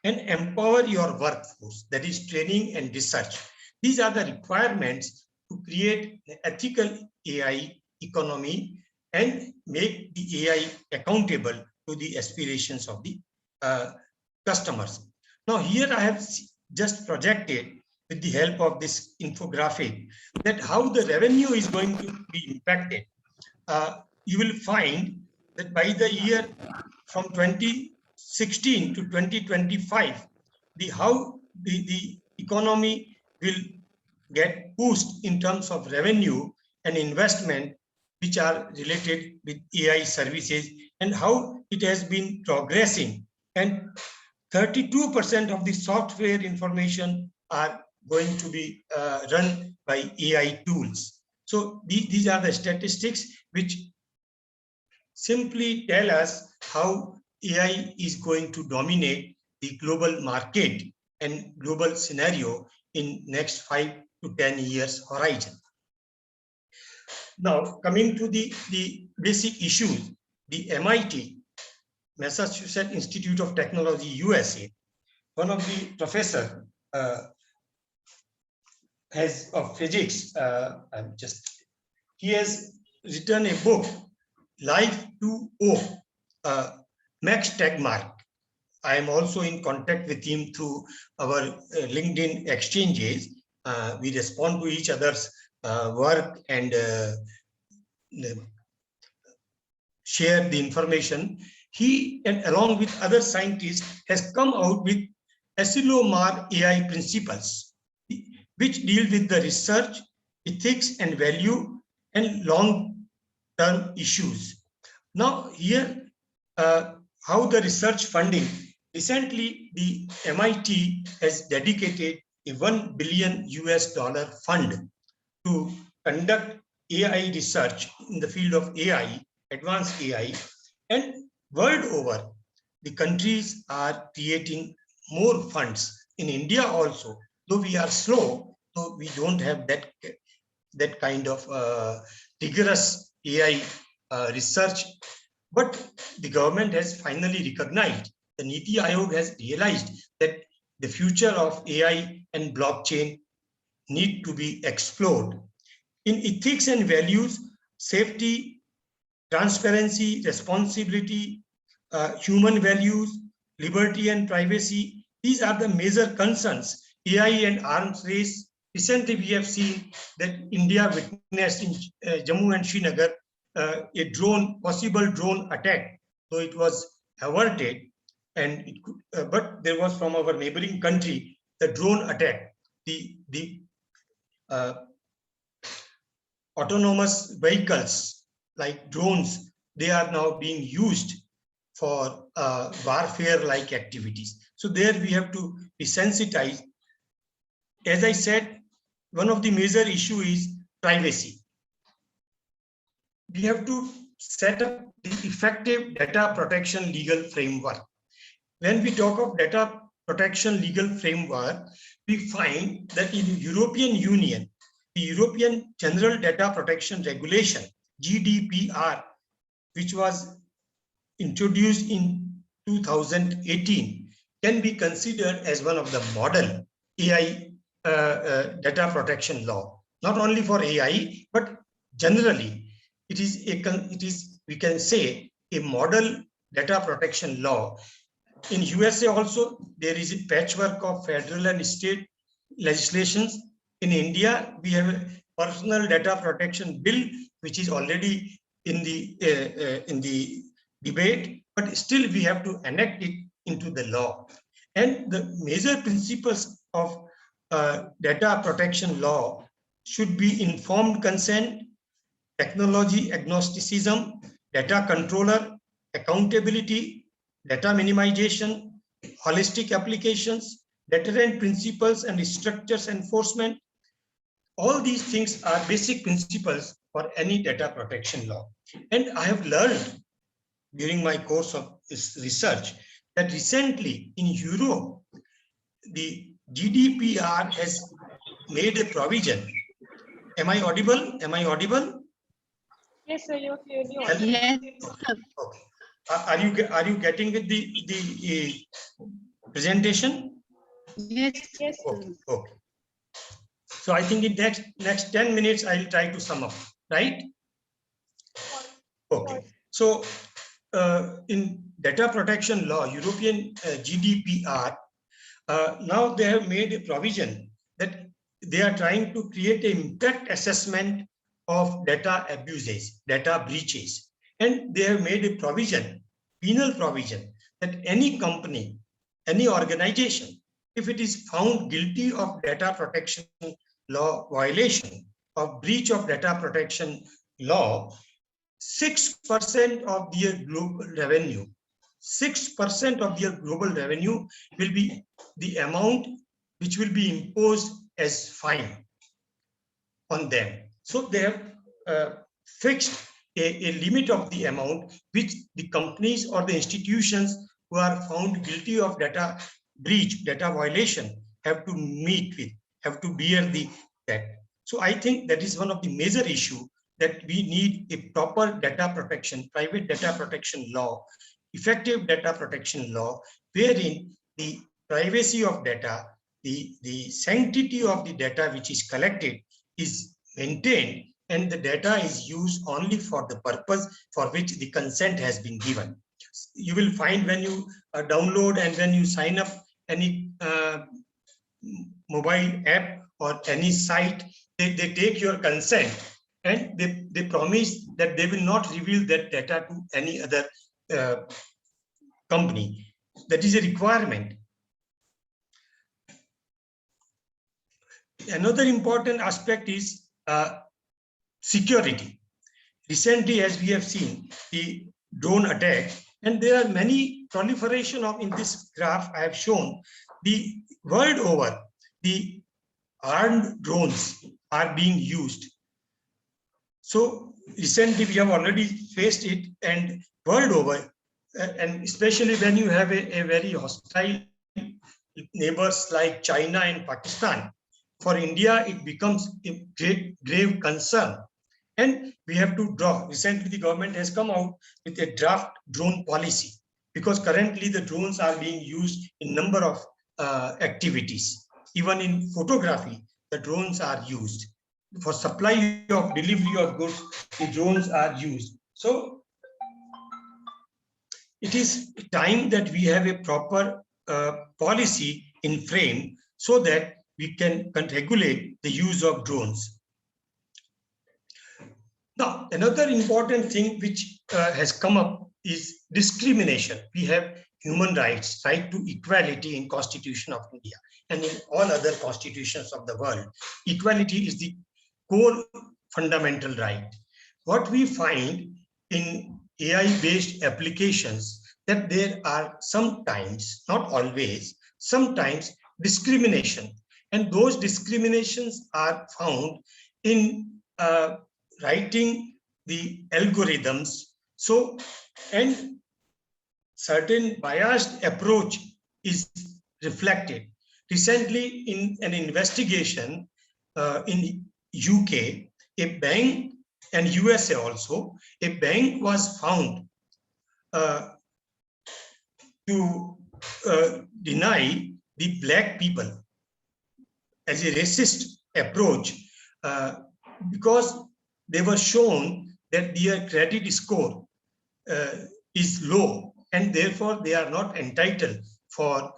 and empower your workforce, that is training and research. These are the requirements to create an ethical AI economy and make the AI accountable to the aspirations of the customers. Now, here I have just projected with the help of this infographic that how the revenue is going to be impacted. You will find that by the year from 2016 to 2025, how the economy will get boost in terms of revenue and investment which are related with AI services, and how it has been progressing. And 32% of the software information are going to be run by AI tools. So these are the statistics which simply tell us how AI is going to dominate the global market and global scenario in next 5 to 10 years horizon. Now, coming to the basic issues, the MIT, Massachusetts Institute of Technology, USA, one of the professor of physics, he has written a book, Life 2.0, Max Tegmark. I am also in contact with him through our LinkedIn exchanges. We respond to each other's work and share the information. He, and along with other scientists, has come out with Asilomar AI principles, which deal with the research, ethics and value and long-term issues. Now here, how the research funding, recently the MIT has dedicated a $1 billion fund to conduct AI research in the field of AI, advanced AI, and world over, the countries are creating more funds. In India also, though we are slow, so we don't have that kind of rigorous AI research, but the government has finally recognized, the NITI Aayog has realized that the future of AI and blockchain need to be explored. In ethics and values, safety, transparency, responsibility, human values, liberty and privacy, these are the major concerns. AI and arms race. Recently, we have seen that India witnessed in Jammu and Srinagar a possible drone attack. So it was averted, and it could, but there was from our neighboring country the drone attack. The autonomous vehicles like drones, they are now being used for warfare-like activities. So there we have to be sensitized. As I said, one of the major issue is privacy. We have to set up the effective data protection legal framework. When we talk of data protection legal framework, we find that in the European Union, the European General Data Protection Regulation, GDPR, which was introduced in 2018, can be considered as one of the model AI data protection law. Not only for AI, but generally, it is we can say a model data protection law. In USA also, there is a patchwork of federal and state legislations. In India, we have a personal data protection bill, which is already in the debate, but still we have to enact it into the law. And the major principles of data protection law should be informed consent, technology agnosticism, data controller, accountability, data minimization, holistic applications, deterrent principles and structures enforcement. All these things are basic principles for any data protection law. And I have learned during my course of this research that recently in Europe, the GDPR has made a provision. Am I audible? Am I audible? Yes, sir, you're clearly audible. Yes, sir. Okay. Are you getting with the presentation? Yes, Yes, sir. Okay. Okay. So I think in next 10 minutes I'll try to sum up, right? Okay. So in data protection law, European GDPR, now they have made a provision that they are trying to create an impact assessment of data abuses, data breaches. And they have made a provision, penal provision, that any company, any organization, if it is found guilty of data protection law violation, of breach of data protection law, 6% of their global revenue, 6% of their global revenue will be the amount which will be imposed as fine on them. So they have fixed a limit of the amount which the companies or the institutions who are found guilty of data breach, data violation, have to meet with, have to bear the debt. So I think that is one of the major issue, that we need a proper data protection, private data protection law, effective data protection law, wherein the privacy of data, the sanctity of the data which is collected is maintained, and the data is used only for the purpose for which the consent has been given. You will find when you download and when you sign up any mobile app or any site, they take your consent, and they promise that they will not reveal that data to any other company. That is a requirement. Another important aspect is security. Recently, as we have seen, the drone attack, and there are many proliferation of, in this graph I have shown, the world over, the armed drones are being used. So recently we have already faced it, and world over, and especially when you have a very hostile neighbors like China and Pakistan, for India it becomes a grave concern, and we have to draw. Recently the government has come out with a draft drone policy, because currently the drones are being used in number of activities. Even in photography, the drones are used. For supply of delivery of goods, the drones are used. So it is time that we have a proper policy in frame, so that we can regulate the use of drones. Now, another important thing which has come up is discrimination. We have human rights, right to equality in Constitution of India and in all other constitutions of the world. Equality is the core fundamental right. What we find in AI-based applications, that there are sometimes, not always, sometimes discrimination. And those discriminations are found in writing the algorithms. So, and certain biased approach is reflected. Recently, in an investigation in UK, a bank, and USA also, a bank was found to deny the black people as a racist approach, because they were shown that their credit score is low, and therefore they are not entitled for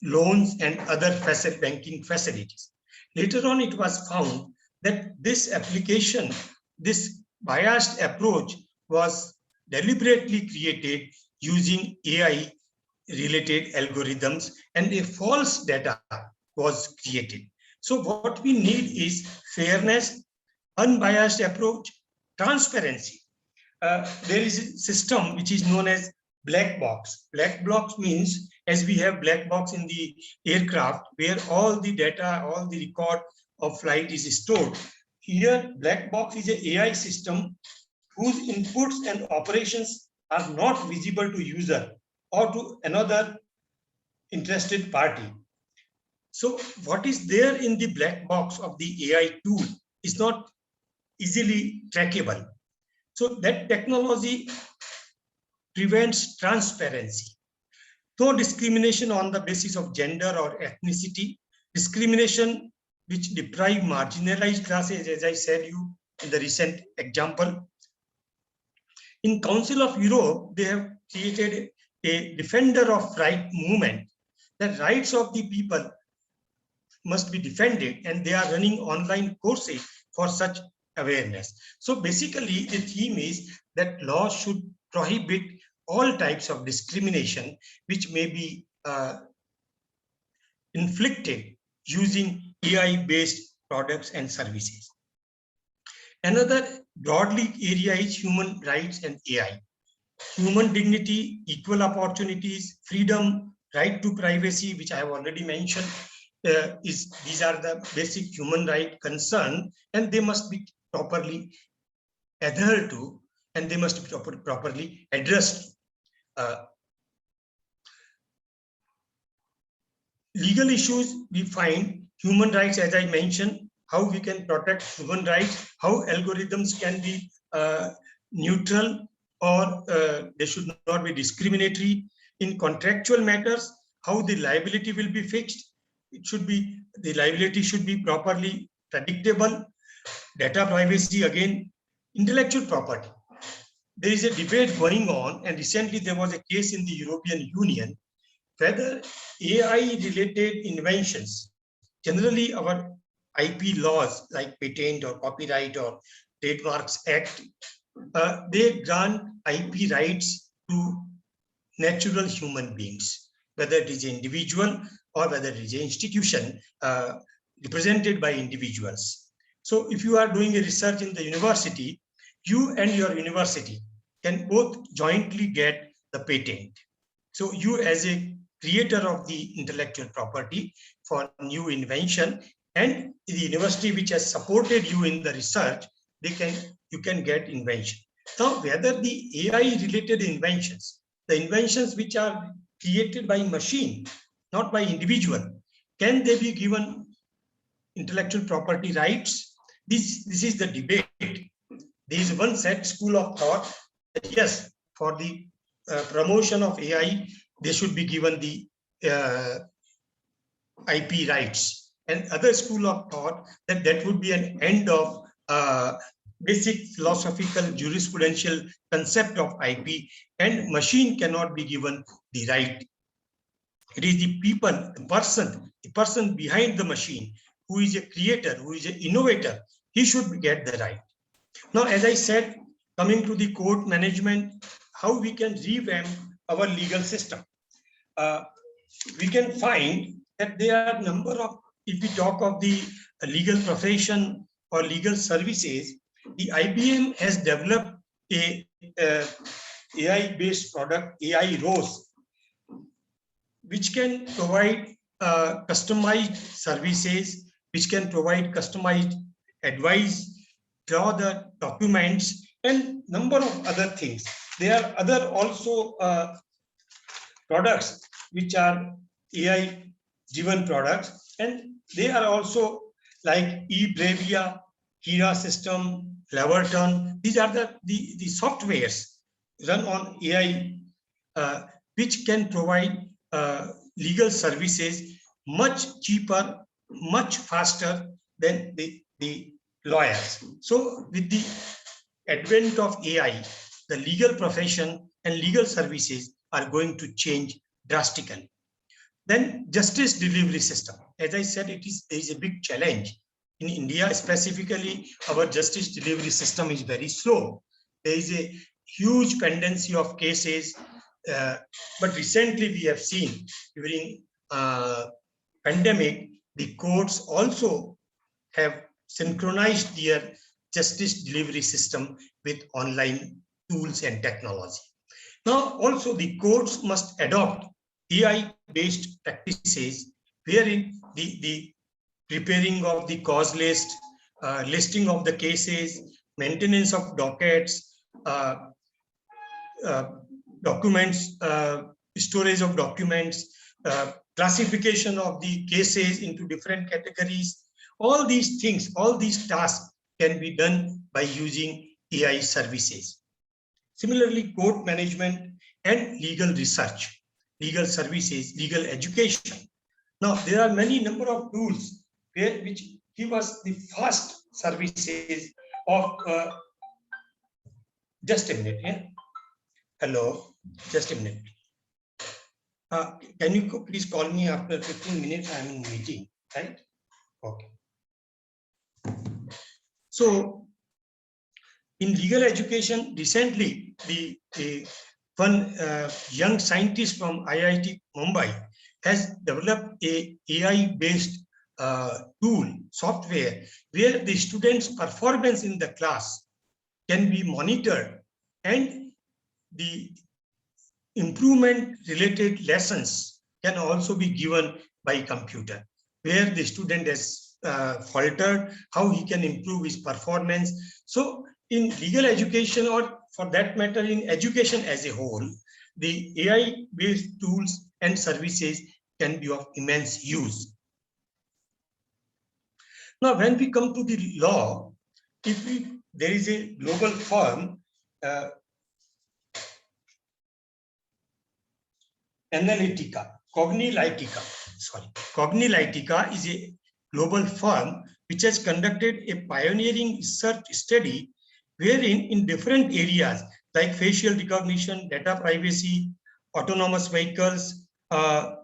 loans and other banking facilities. Later on, it was found that this application, this biased approach, was deliberately created using AI related algorithms, and a false data was created. So what we need is fairness, unbiased approach, transparency. There is a system which is known as black box. Black box means, as we have black box in the aircraft, where all the data, all the record of flight is stored. Here, black box is an AI system whose inputs and operations are not visible to user or to another interested party. So what is there in the black box of the AI tool is not easily trackable. So that technology prevents transparency. No discrimination on the basis of gender or ethnicity, discrimination which deprive marginalized classes, as I said you in the recent example. In Council of Europe, they have created a defender of right movement. The rights of the people must be defended, and they are running online courses for such awareness. So basically, the theme is that law should prohibit all types of discrimination which may be inflicted using AI-based products and services. Another broadly area is human rights and AI. human dignity, equal opportunities, freedom, right to privacy, which I have already mentioned, these are the basic human right concern, and they must be properly adhered to, and they must be properly addressed. Legal issues, we find human rights, as I mentioned, how we can protect human rights, how algorithms can be neutral, or they should not be discriminatory. In contractual matters, how the liability will be fixed. It should be, the liability should be properly predictable. Data privacy, again, intellectual property. There is a debate going on, and recently there was a case in the European Union whether AI-related inventions, generally our IP laws like patent or copyright or trademarks act, they grant IP rights to natural human beings, whether it is individual or whether it is an institution represented by individuals. So if you are doing a research in the university, you and your university can both jointly get the patent. So you, as a creator of the intellectual property for new invention, and the university which has supported you in the research, you can get invention. Now, whether the AI related inventions, the inventions which are created by machine, not by individual, can they be given intellectual property rights? This is the debate. There is one set school of thought that yes, for the promotion of AI, they should be given the IP rights, and other school of thought that would be an end of basic philosophical jurisprudential concept of IP, and machine cannot be given the right. It is the people, the person behind the machine, who is a creator, who is an innovator, he should get the right. Now, as I said, coming to the court management, how we can revamp our legal system. We can find that there are a number of, if we talk of the legal profession or legal services, the IBM has developed a AI-based product, AI Rose, which can provide customized services, which can provide customized advice, draw the documents, and number of other things. There are other also products which are AI-driven products, and they are also like eBrevia, Kira System, Leverton. These are the softwares run on AI, which can provide legal services much cheaper, much faster than the lawyers. So with the advent of AI, the legal profession and legal services are going to change drastically. Then justice delivery system. As I said, there is a big challenge. In India specifically, our justice delivery system is very slow. There is a huge pendency of cases, but recently we have seen during pandemic, the courts also have synchronized their justice delivery system with online tools and technology. Now, also the courts must adopt AI-based practices, wherein the preparing of the cause list, listing of the cases, maintenance of dockets, documents, storage of documents, classification of the cases into different categories. All these things, all these tasks can be done by using AI services. Similarly, court management and legal research, legal services, legal education. Now, there are many number of tools which give us the fast services of, just a minute, yeah? Hello, just a minute. Can you please call me after 15 minutes? I'm in meeting, right? Okay. So, in legal education, recently, one young scientist from IIT Mumbai has developed a AI-based tool, software, where the students' performance in the class can be monitored, and the improvement related lessons can also be given by computer, where the student has faltered, how he can improve his performance. So in legal education, or for that matter in education as a whole, the AI based tools and services can be of immense use. Now, when we come to the law, there is a global firm, Cognilytica is a global firm which has conducted a pioneering research study wherein in different areas like facial recognition, data privacy, autonomous vehicles,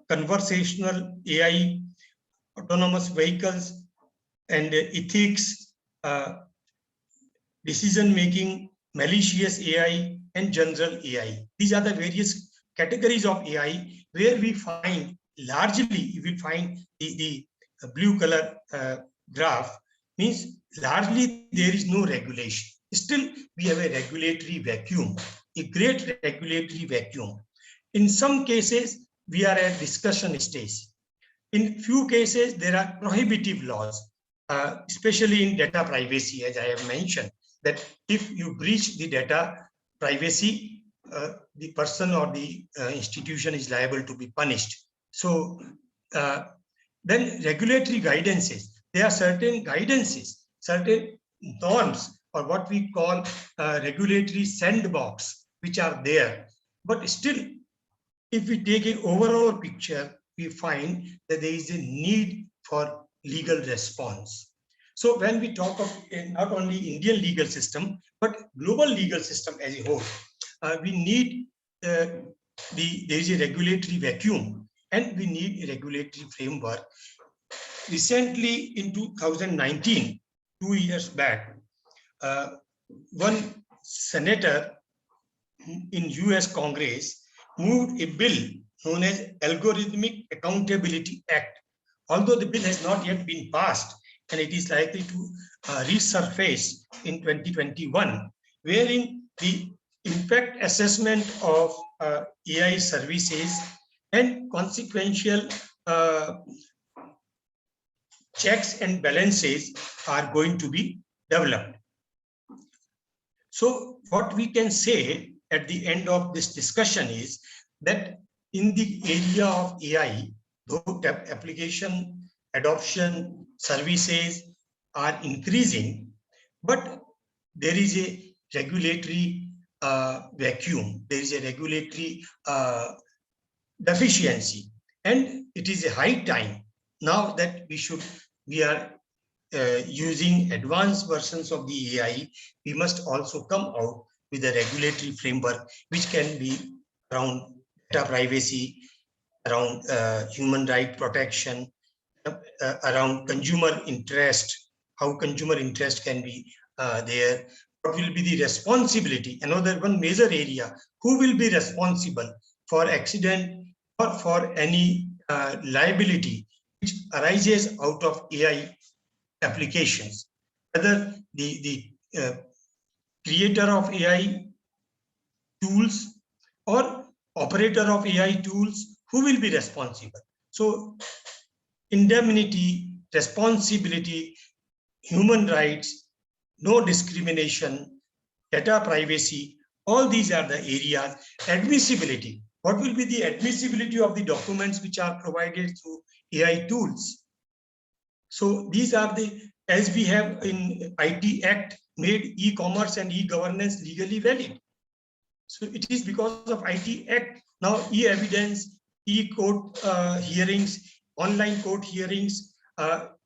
conversational AI, autonomous vehicles, and ethics, decision making, malicious AI, and general AI. These are the various categories of AI where we find largely, you will find the blue color graph means largely there is no regulation. Still, we have a regulatory vacuum, a great regulatory vacuum. In some cases, we are at discussion stage. In few cases, there are prohibitive laws, especially in data privacy, as I have mentioned, that if you breach the data privacy, the person or the institution is liable to be punished. So then regulatory guidances, there are certain guidances, certain norms, or what we call regulatory sandbox, which are there. But still, if we take an overall picture, we find that there is a need for legal response. So when we talk of not only Indian legal system, but global legal system as a whole, we need, there is a regulatory vacuum and we need a regulatory framework. Recently in 2019, 2 years back, one senator in US Congress moved a bill known as Algorithmic Accountability Act. Although the bill has not yet been passed, and it is likely to resurface in 2021, wherein the impact assessment of AI services and consequential checks and balances are going to be developed. So what we can say at the end of this discussion is that in the area of AI, though application, adoption, services are increasing, but there is a regulatory vacuum, there is a regulatory deficiency, and it is a high time now that we are using advanced versions of the AI. We must also come out with a regulatory framework which can be around data privacy, around human right protection, around consumer interest, how consumer interest can be there, what will be the responsibility, another one major area, who will be responsible for accident or for any liability which arises out of AI applications, whether the creator of AI tools or operator of AI tools, who will be responsible. So indemnity, responsibility, human rights, no discrimination, data privacy, all these are the areas. Admissibility, what will be the admissibility of the documents which are provided through AI tools? So these are the, as we have in IT Act, made e-commerce and e-governance legally valid. So it is because of IT Act, now e-evidence, e-court hearings, online court hearings,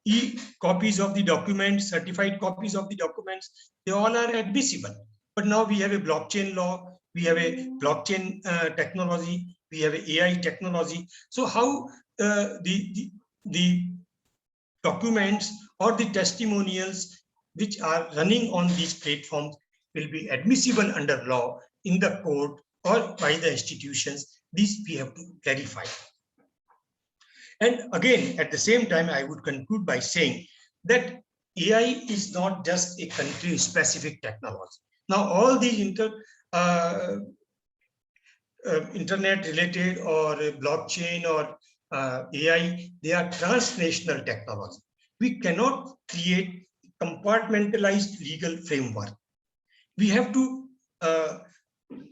e-copies of the documents, certified copies of the documents, they all are admissible. But now we have a blockchain law, we have a blockchain technology, we have a AI technology. So how the documents or the testimonials which are running on these platforms will be admissible under law in the court or by the institutions, these we have to clarify. And again, at the same time, I would conclude by saying that AI is not just a country-specific technology. Now, all these internet related or blockchain or AI, they are transnational technology. We cannot create compartmentalized legal framework. We have to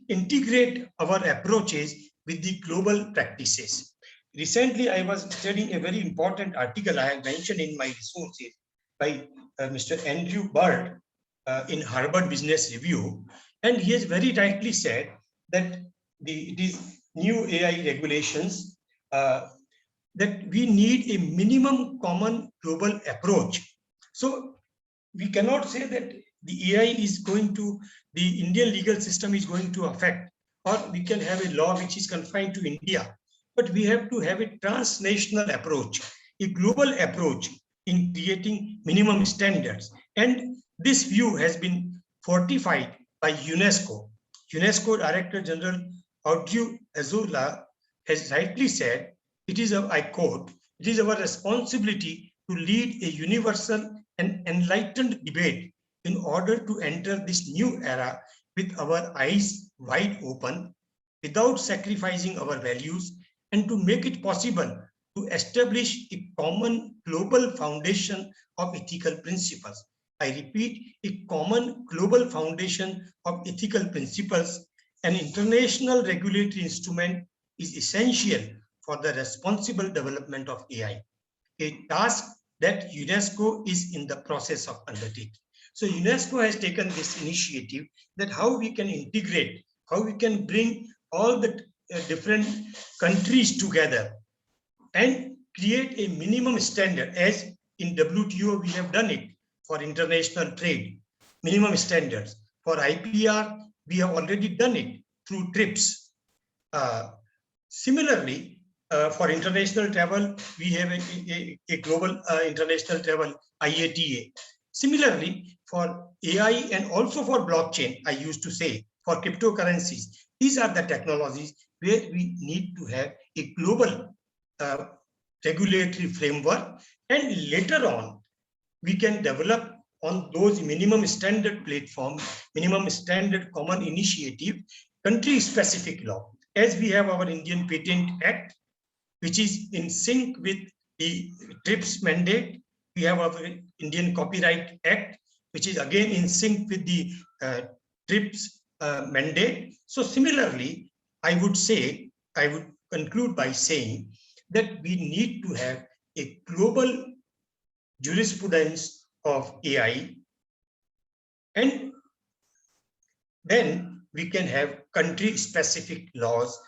integrate our approaches with the global practices. Recently, I was studying a very important article I have mentioned in my resources by Mr. Andrew Bird in Harvard Business Review. And he has very rightly said that these new AI regulations, that we need a minimum common global approach. So we cannot say that the AI is going to, the Indian legal system is going to affect, or we can have a law which is confined to India, but we have to have a transnational approach, a global approach in creating minimum standards. And this view has been fortified by UNESCO. UNESCO Director General Audrey Azoulay has rightly said, it is, I quote, it is our responsibility to lead a universal and enlightened debate in order to enter this new era with our eyes wide open, without sacrificing our values, and to make it possible to establish a common global foundation of ethical principles. I repeat, a common global foundation of ethical principles. An international regulatory instrument is essential for the responsible development of AI, a task that UNESCO is in the process of undertaking. So UNESCO has taken this initiative that how we can integrate, how we can bring all the different countries together and create a minimum standard, as in WTO we have done it for international trade, minimum standards. For IPR, we have already done it through TRIPS. Similarly, for international travel, we have a global international travel, IATA. Similarly, for AI and also for blockchain, I used to say, for cryptocurrencies, these are the technologies where we need to have a global regulatory framework, and later on, we can develop on those minimum standard platform, minimum standard common initiative, country-specific law. As we have our Indian Patent Act, which is in sync with the TRIPS mandate. We have our Indian Copyright Act, which is again in sync with the TRIPS mandate. So similarly, I would conclude by saying that we need to have a global jurisprudence of AI, and then we can have country-specific laws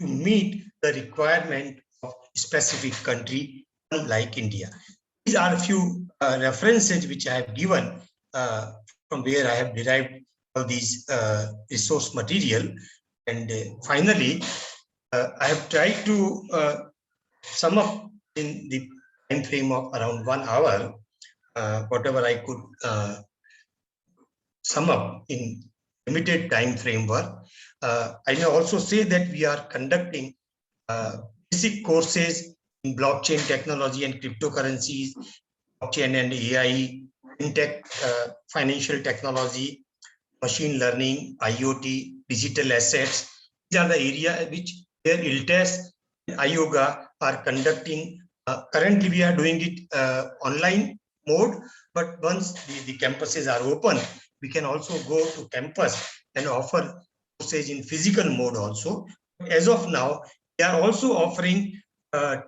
to meet the requirement of specific country, like India. These are a few references which I have given from where I have derived all these resource material. And finally, I have tried to sum up in the time frame of around 1 hour, whatever I could sum up in limited time framework. I may also say that we are conducting basic courses in blockchain technology and cryptocurrencies, blockchain and AI, fintech, financial technology, machine learning, IoT, digital assets. These are the areas where ILTES and IOGA are conducting. Currently, we are doing it online mode, but once the campuses are open, we can also go to campus and offer courses in physical mode also. As of now, we are also offering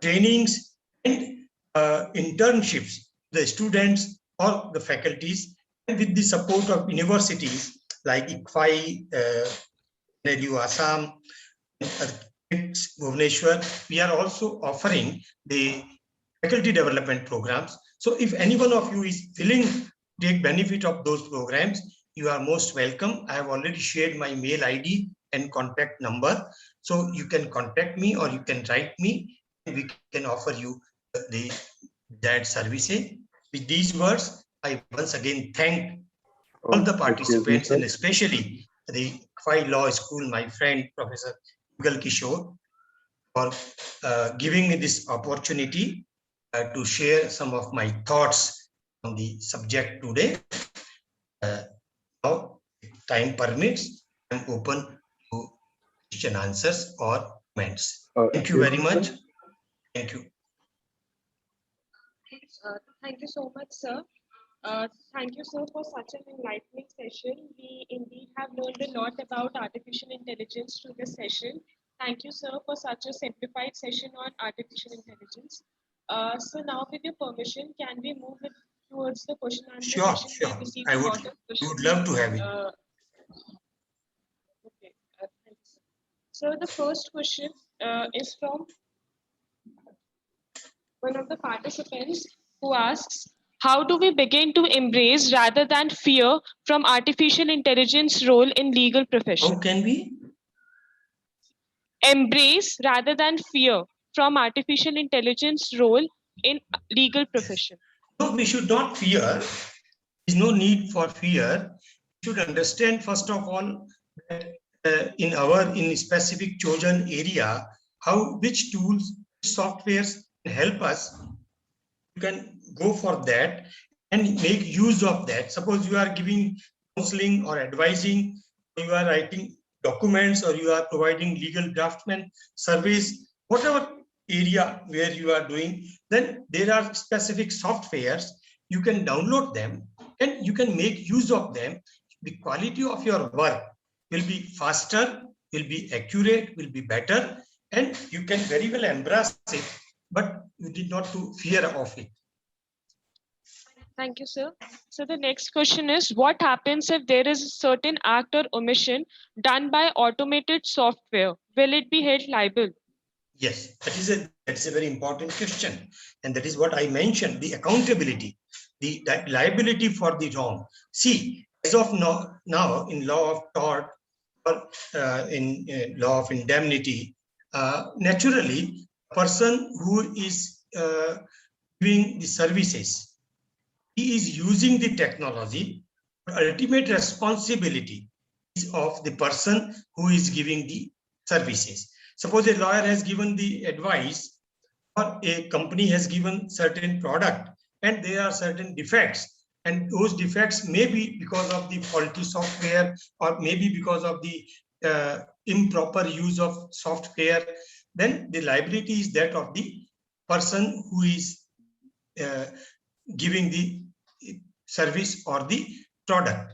trainings and internships to the students or the faculties, and with the support of universities like ICFI, NLU Assam, Bhubaneswar. We are also offering the faculty development programs. So if any one of you is willing to take benefit of those programs, you are most welcome. I have already shared my mail ID and contact number. So you can contact me or you can write me, and we can offer you that services. With these words, I once again thank all the participants, and especially the ICFI Law School, my friend, Professor Yugal Kishore, for giving me this opportunity to share some of my thoughts on the subject today. Now, if time permits, I'm open to question answers or comments. Uh, Thank you very yes, sir. much. Thank you. Thank you so much, sir. Thank you, sir, for such an enlightening session. We indeed have learned a lot about artificial intelligence through this session. Thank you, sir, for such a simplified session on artificial intelligence. So now, with your permission, can we move it towards the question and answer Sure, session? We sure. have received I a would lot of questions. love to have it. Okay, thank you, sir. So the first question is from one of the participants who asks, how do we begin to embrace rather than fear from artificial intelligence role in legal profession? How can we? Embrace rather than fear from artificial intelligence role in legal profession. No, we should not fear. There is no need for fear. We should understand, first of all, that in a specific chosen area, which tools, softwares can help us. You can go for that and make use of that. Suppose you are giving counseling or advising, you are writing documents, or you are providing legal draftsman service, whatever area where you are doing, then there are specific softwares. You can download them and you can make use of them. The quality of your work will be faster, will be accurate, will be better, and you can very well embrace it, but you did not to fear of it. Thank you, sir. So the next question is, what happens if there is a certain act or omission done by automated software? Will it be held liable? Yes, that's a very important question. And that is what I mentioned, the accountability, the liability for the wrong. See, as of now in law of tort or in law of indemnity, naturally, a person who is doing the services, he is using the technology, but ultimate responsibility is of the person who is giving the services. Suppose a lawyer has given the advice, or a company has given certain product, and there are certain defects, and those defects may be because of the faulty software, or maybe because of the improper use of software. Then the liability is that of the person who is giving the service or the product.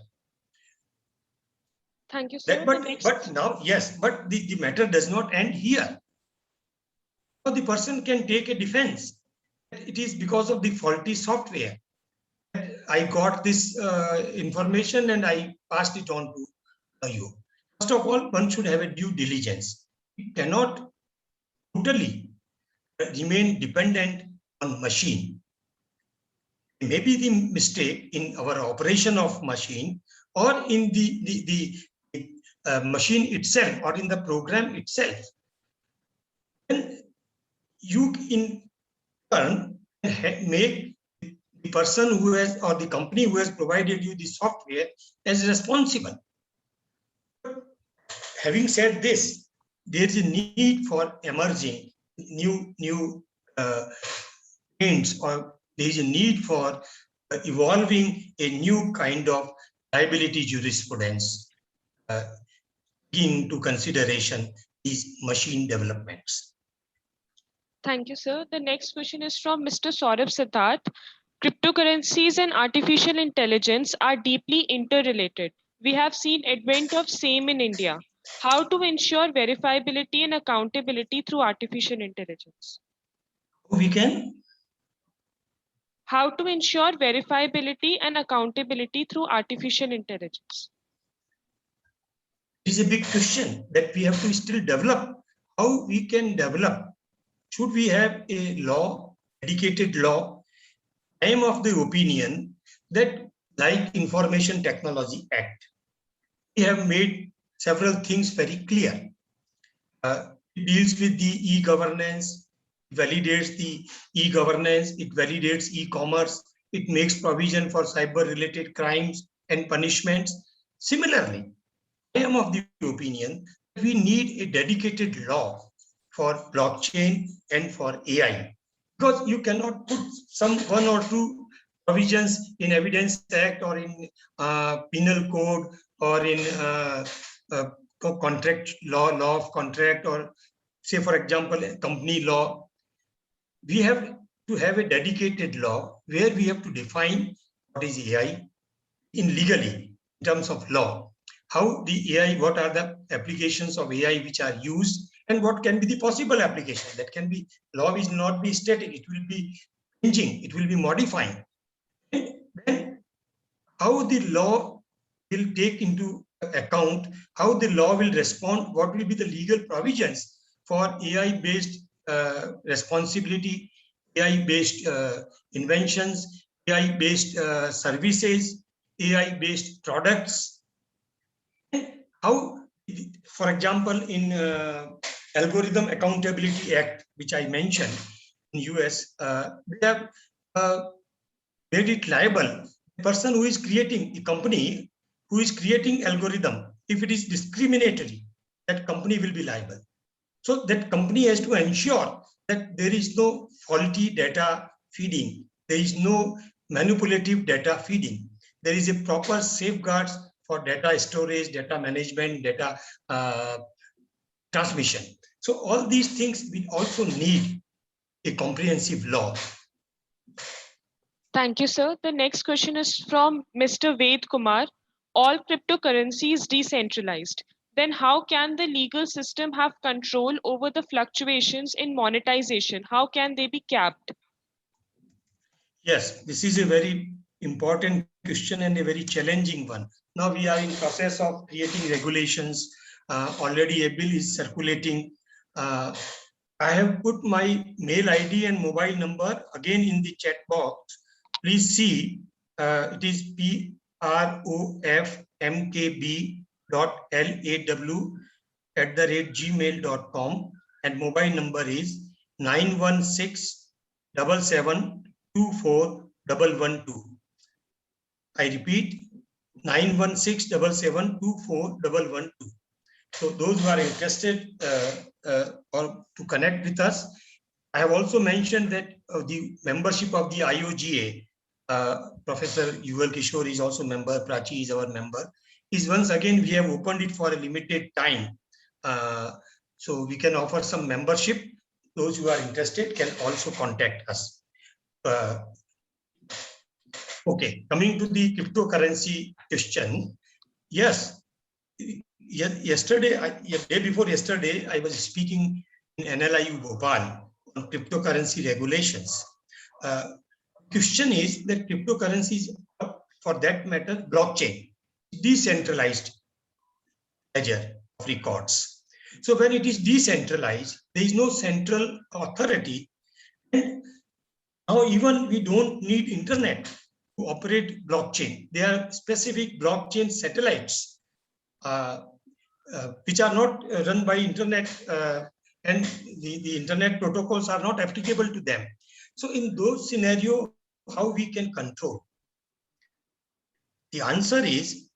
Thank you, sir. But now, yes, but the matter does not end here. So the person can take a defense. It is because of the faulty software. I got this information and I passed it on to you. First of all, one should have a due diligence. You cannot totally remain dependent on machine. Maybe the mistake in our operation of machine, or in the machine itself, or in the program itself. Then you in turn make the person who has, or the company who has provided you the software, as responsible. Having said this, there is a need for emerging new trends, or there is a need for evolving a new kind of liability jurisprudence into consideration these machine developments. Thank you, sir. The next question is from Mr. Saurabh Siddharth. Cryptocurrencies and artificial intelligence are deeply interrelated. We have seen advent of same in India. How to ensure verifiability and accountability through artificial intelligence? We can. How to ensure verifiability and accountability through artificial intelligence? It is a big question that we have to still develop. How we can develop? Should we have a law, dedicated law? I am of the opinion that, like Information Technology Act, we have made several things very clear. It deals with the e-governance, validates the e-governance, it validates e-commerce, it makes provision for cyber-related crimes and punishments. Similarly, I am of the opinion that we need a dedicated law for blockchain and for AI, because you cannot put some one or two provisions in Evidence Act or in Penal Code or in contract law, law of contract, or say, for example, a company law, we have to have a dedicated law where we have to define what is AI in legally, in terms of law, how the AI, what are the applications of AI which are used, and what can be the possible application. That can be, law will not be static, it will be changing, it will be modifying. And then how the law will take into account, how the law will respond, what will be the legal provisions for AI-based responsibility, AI-based inventions, AI-based services, AI-based products. How, for example, in Algorithm Accountability Act, which I mentioned in US, they have made it liable. The person who is creating, the company who is creating algorithm, if it is discriminatory, that company will be liable. So that company has to ensure that there is no faulty data feeding, there is no manipulative data feeding, there is a proper safeguards for data storage, data management, data transmission. So all these things we also need a comprehensive law. Thank you, sir. The next question is from Mr. Ved Kumar. All cryptocurrencies decentralized. Then how can the legal system have control over the fluctuations in monetization? How can they be capped? Yes, this is a very important question and a very challenging one. Now we are in process of creating regulations. Already a bill is circulating. I have put my mail ID and mobile number again in the chat box. Please see, it is profmkb.law@gmail.com, and mobile number is 916-77-24112. I repeat, 916-77-24112. So those who are interested or to connect with us, I have also mentioned that the membership of the IOGA, Professor Yugal Kishore is also member, Prachi is our member, is once again we have opened it for a limited time. So we can offer some membership. Those who are interested can also contact us. Okay, coming to the cryptocurrency question. Yes, yesterday, day before yesterday, I was speaking in NLIU Bhopal on cryptocurrency regulations. Question is that cryptocurrencies, for that matter, blockchain, decentralized ledger of records. So when it is decentralized, there is no central authority. And now even we don't need internet to operate blockchain. There are specific blockchain satellites which are not run by internet, and the internet protocols are not applicable to them. So in those scenarios, how we can control? The answer is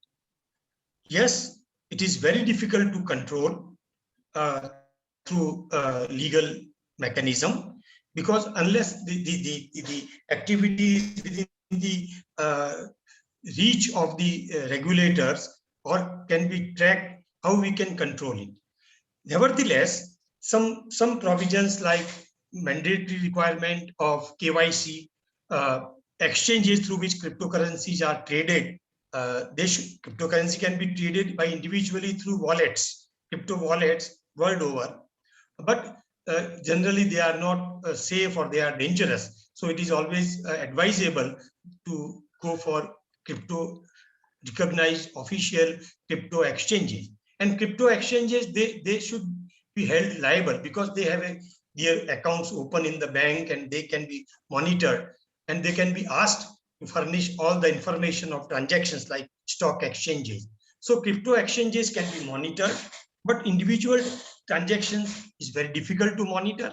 yes, it is very difficult to control through legal mechanism, because unless the activities within the reach of the regulators or can be tracked, how we can control it. Nevertheless, some provisions like mandatory requirement of KYC, exchanges through which cryptocurrencies are traded, cryptocurrency can be traded by individually through wallets, crypto wallets world over, but generally they are not safe or they are dangerous. So it is always advisable to go for crypto recognized official crypto exchanges. And crypto exchanges, they should be held liable because they have their accounts open in the bank and they can be monitored and they can be asked to furnish all the information of transactions like stock exchanges. So crypto exchanges can be monitored, but individual transactions is very difficult to monitor.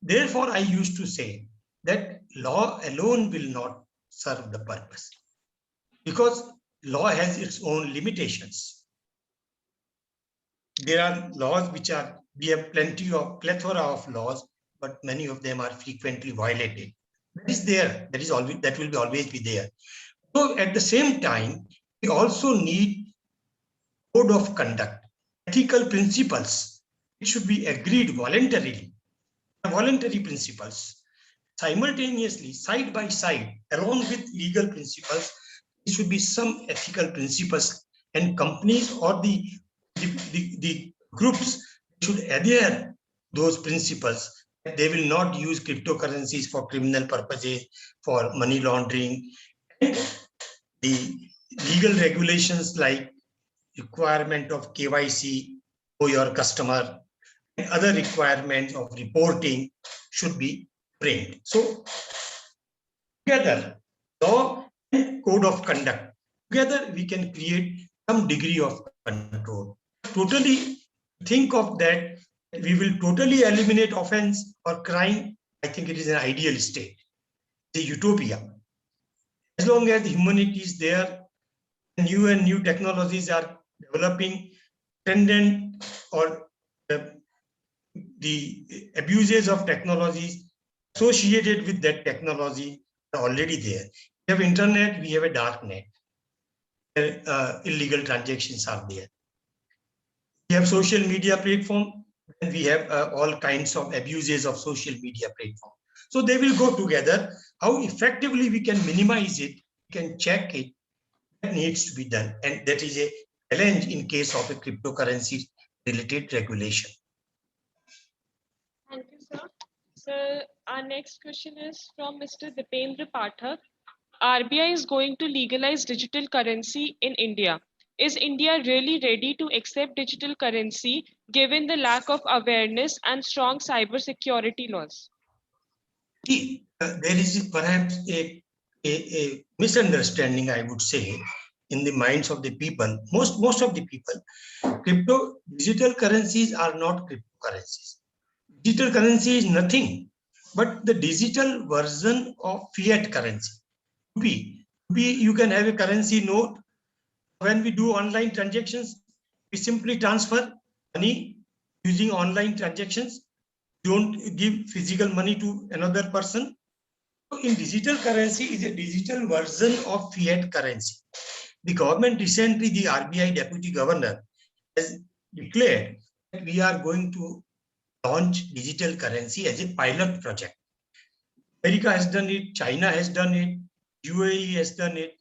Therefore, I used to say that law alone will not serve the purpose, because law has its own limitations. There are laws which are, we have plethora of laws, but many of them are frequently violated. That is there, that is always, that will always be there. So at the same time, we also need code of conduct. ethical principles. It should be agreed voluntarily, voluntary principles. Simultaneously, side by side, along with legal principles, there should be some ethical principles, and companies or the groups should adhere those principles. They will not use cryptocurrencies for criminal purposes, for money laundering. And the legal regulations like requirement of KYC for your customer and other requirements of reporting should be framed. So together, law and code of conduct, together we can create some degree of control. Totally think of that, we will totally eliminate offense or crime. I think it is an ideal state, the utopia. As long as humanity is there, new and new technologies are developing, tendent or the abuses of technologies associated with that technology are already there. We have internet, we have a dark net. Illegal transactions are there. We have social media platform, and we have all kinds of abuses of social media platform. So they will go together. How effectively we can minimize it, we can check it, that needs to be done. And that is a challenge in case of a cryptocurrency related regulation. Thank you, sir. So our next question is from Mr. Dipendra Pathak. RBI is going to legalize digital currency in India. Is India really ready to accept digital currency given the lack of awareness and strong cyber security laws? See, there is perhaps a misunderstanding, I would say, in the minds of the people. Most of the people, digital currencies are not cryptocurrencies. Digital currency is nothing but the digital version of fiat currency. You can have a currency note. When we do online transactions, we simply transfer money using online transactions. Don't give physical money to another person. So in digital currency is a digital version of fiat currency. The government recently, the RBI deputy governor has declared that we are going to launch digital currency as a pilot project. America has done it, China has done it, UAE has done it.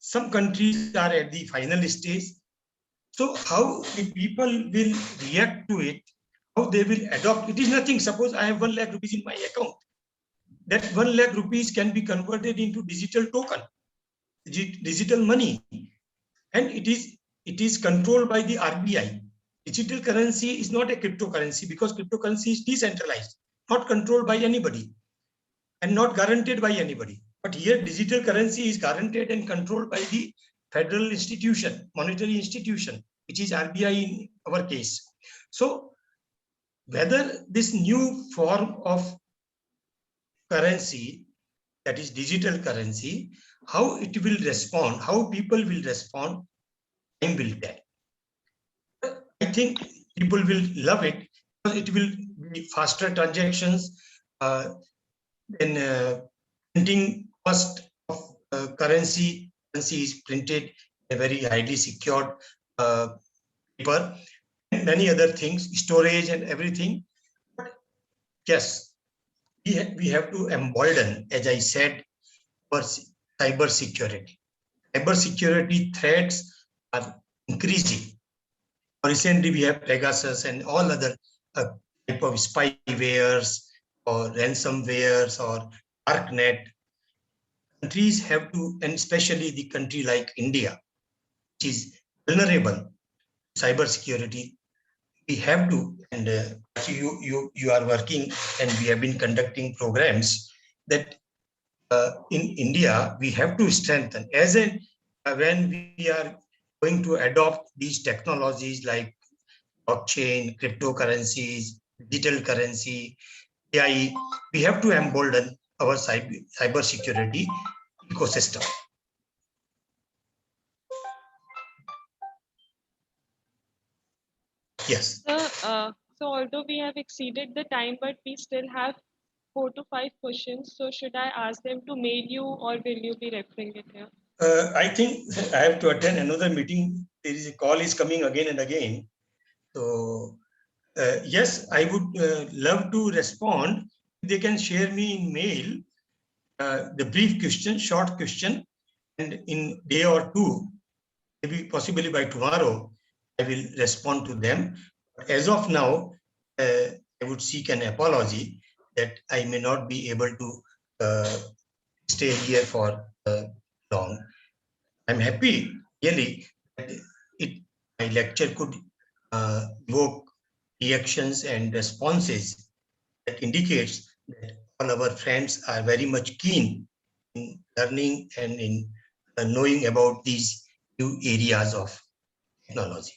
Some countries are at the final stage. So how the people will react to it, how they will adopt, it is nothing. Suppose I have 1 lakh rupees in my account. That 1 lakh rupees can be converted into digital token, digital money. And it is controlled by the RBI. Digital currency is not a cryptocurrency because cryptocurrency is decentralized, not controlled by anybody and not guaranteed by anybody. But here digital currency is guaranteed and controlled by the federal institution, monetary institution, which is RBI in our case. So whether this new form of currency, that is digital currency, how it will respond, how people will respond, time will tell. I think people will love it because it will be faster transactions. Then printing cost of currency is printed in a very highly secured paper, and many other things, storage and everything. But yes, we have to embolden, as I said, for cyber security. Cyber security threats are increasing. Recently, we have Pegasus and all other type of spywares or ransomwares or darknet. Countries have to, and especially the country like India, which is vulnerable to cyber security, we have to, and you are working, and we have been conducting programs that in India we have to strengthen as in when we are going to adopt these technologies like blockchain, cryptocurrencies, digital currency, AI, we have to embolden our cyber security ecosystem. Yes. So although we have exceeded the time, but we still have 4 to 5 questions. So should I ask them to mail you or will you be referring it here? I think I have to attend another meeting there is a call is coming again and again. So yes, I would love to respond. They can share me in mail the brief question, short question, and in day or two, maybe possibly by tomorrow, I will respond to them. As of now, I would seek an apology that I may not be able to stay here for long. I'm happy, really, that my lecture could evoke reactions and responses that indicates that all our friends are very much keen in learning and in knowing about these new areas of technology.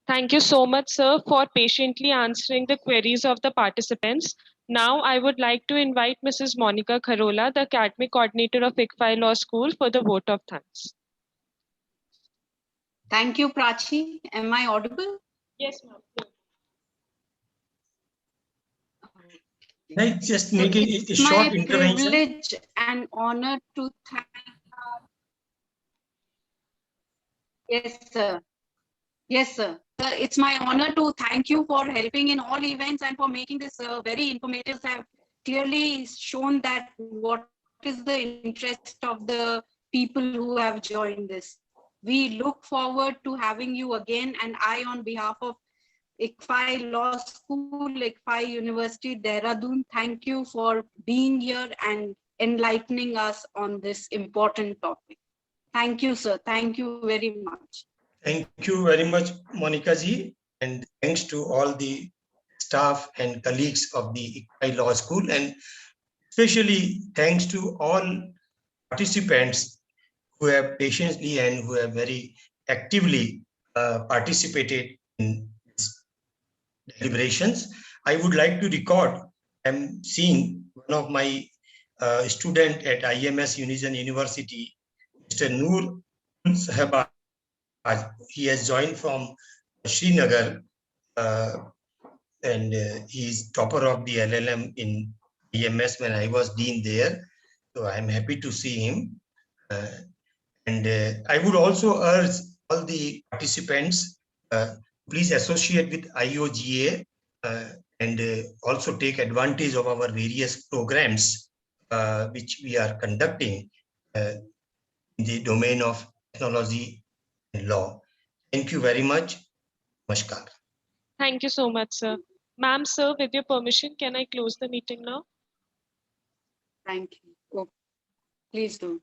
Thank you so much, sir, for patiently answering the queries of the participants. Now, I would like to invite Mrs. Monica Kharola, the Academic Coordinator of ICFI Law School, for the vote of thanks. Thank you, Prachi. Am I audible? Yes, ma'am. Can I just So make a it's short my intervention? privilege and honor to thank. Yes, sir. Yes, sir. It's my honor to thank you for helping in all events and for making this very informative. Have clearly shown that what is the interest of the people who have joined this. We look forward to having you again, and I, on behalf of ICFI Law School, ICFI University, Dehradun, thank you for being here and enlightening us on this important topic. Thank you, sir. Thank you very much. Thank you very much, Monica ji, and thanks to all the staff and colleagues of the ICFI Law School, and especially thanks to all participants who have patiently and who have very actively participated in these deliberations. I would like to record, I'm seeing one of my student at IMS Unison University, Mr. Noor Sahaba. He has joined from Srinagar and he is topper of the LLM in EMS when I was dean there. So I'm happy to see him. And I would also urge all the participants, please associate with IOGA and also take advantage of our various programs which we are conducting in the domain of technology and law. Thank you very much. Namaskar. Thank you so much, sir. Ma'am, sir, with your permission, can I close the meeting now? Thank you. Oh, please do.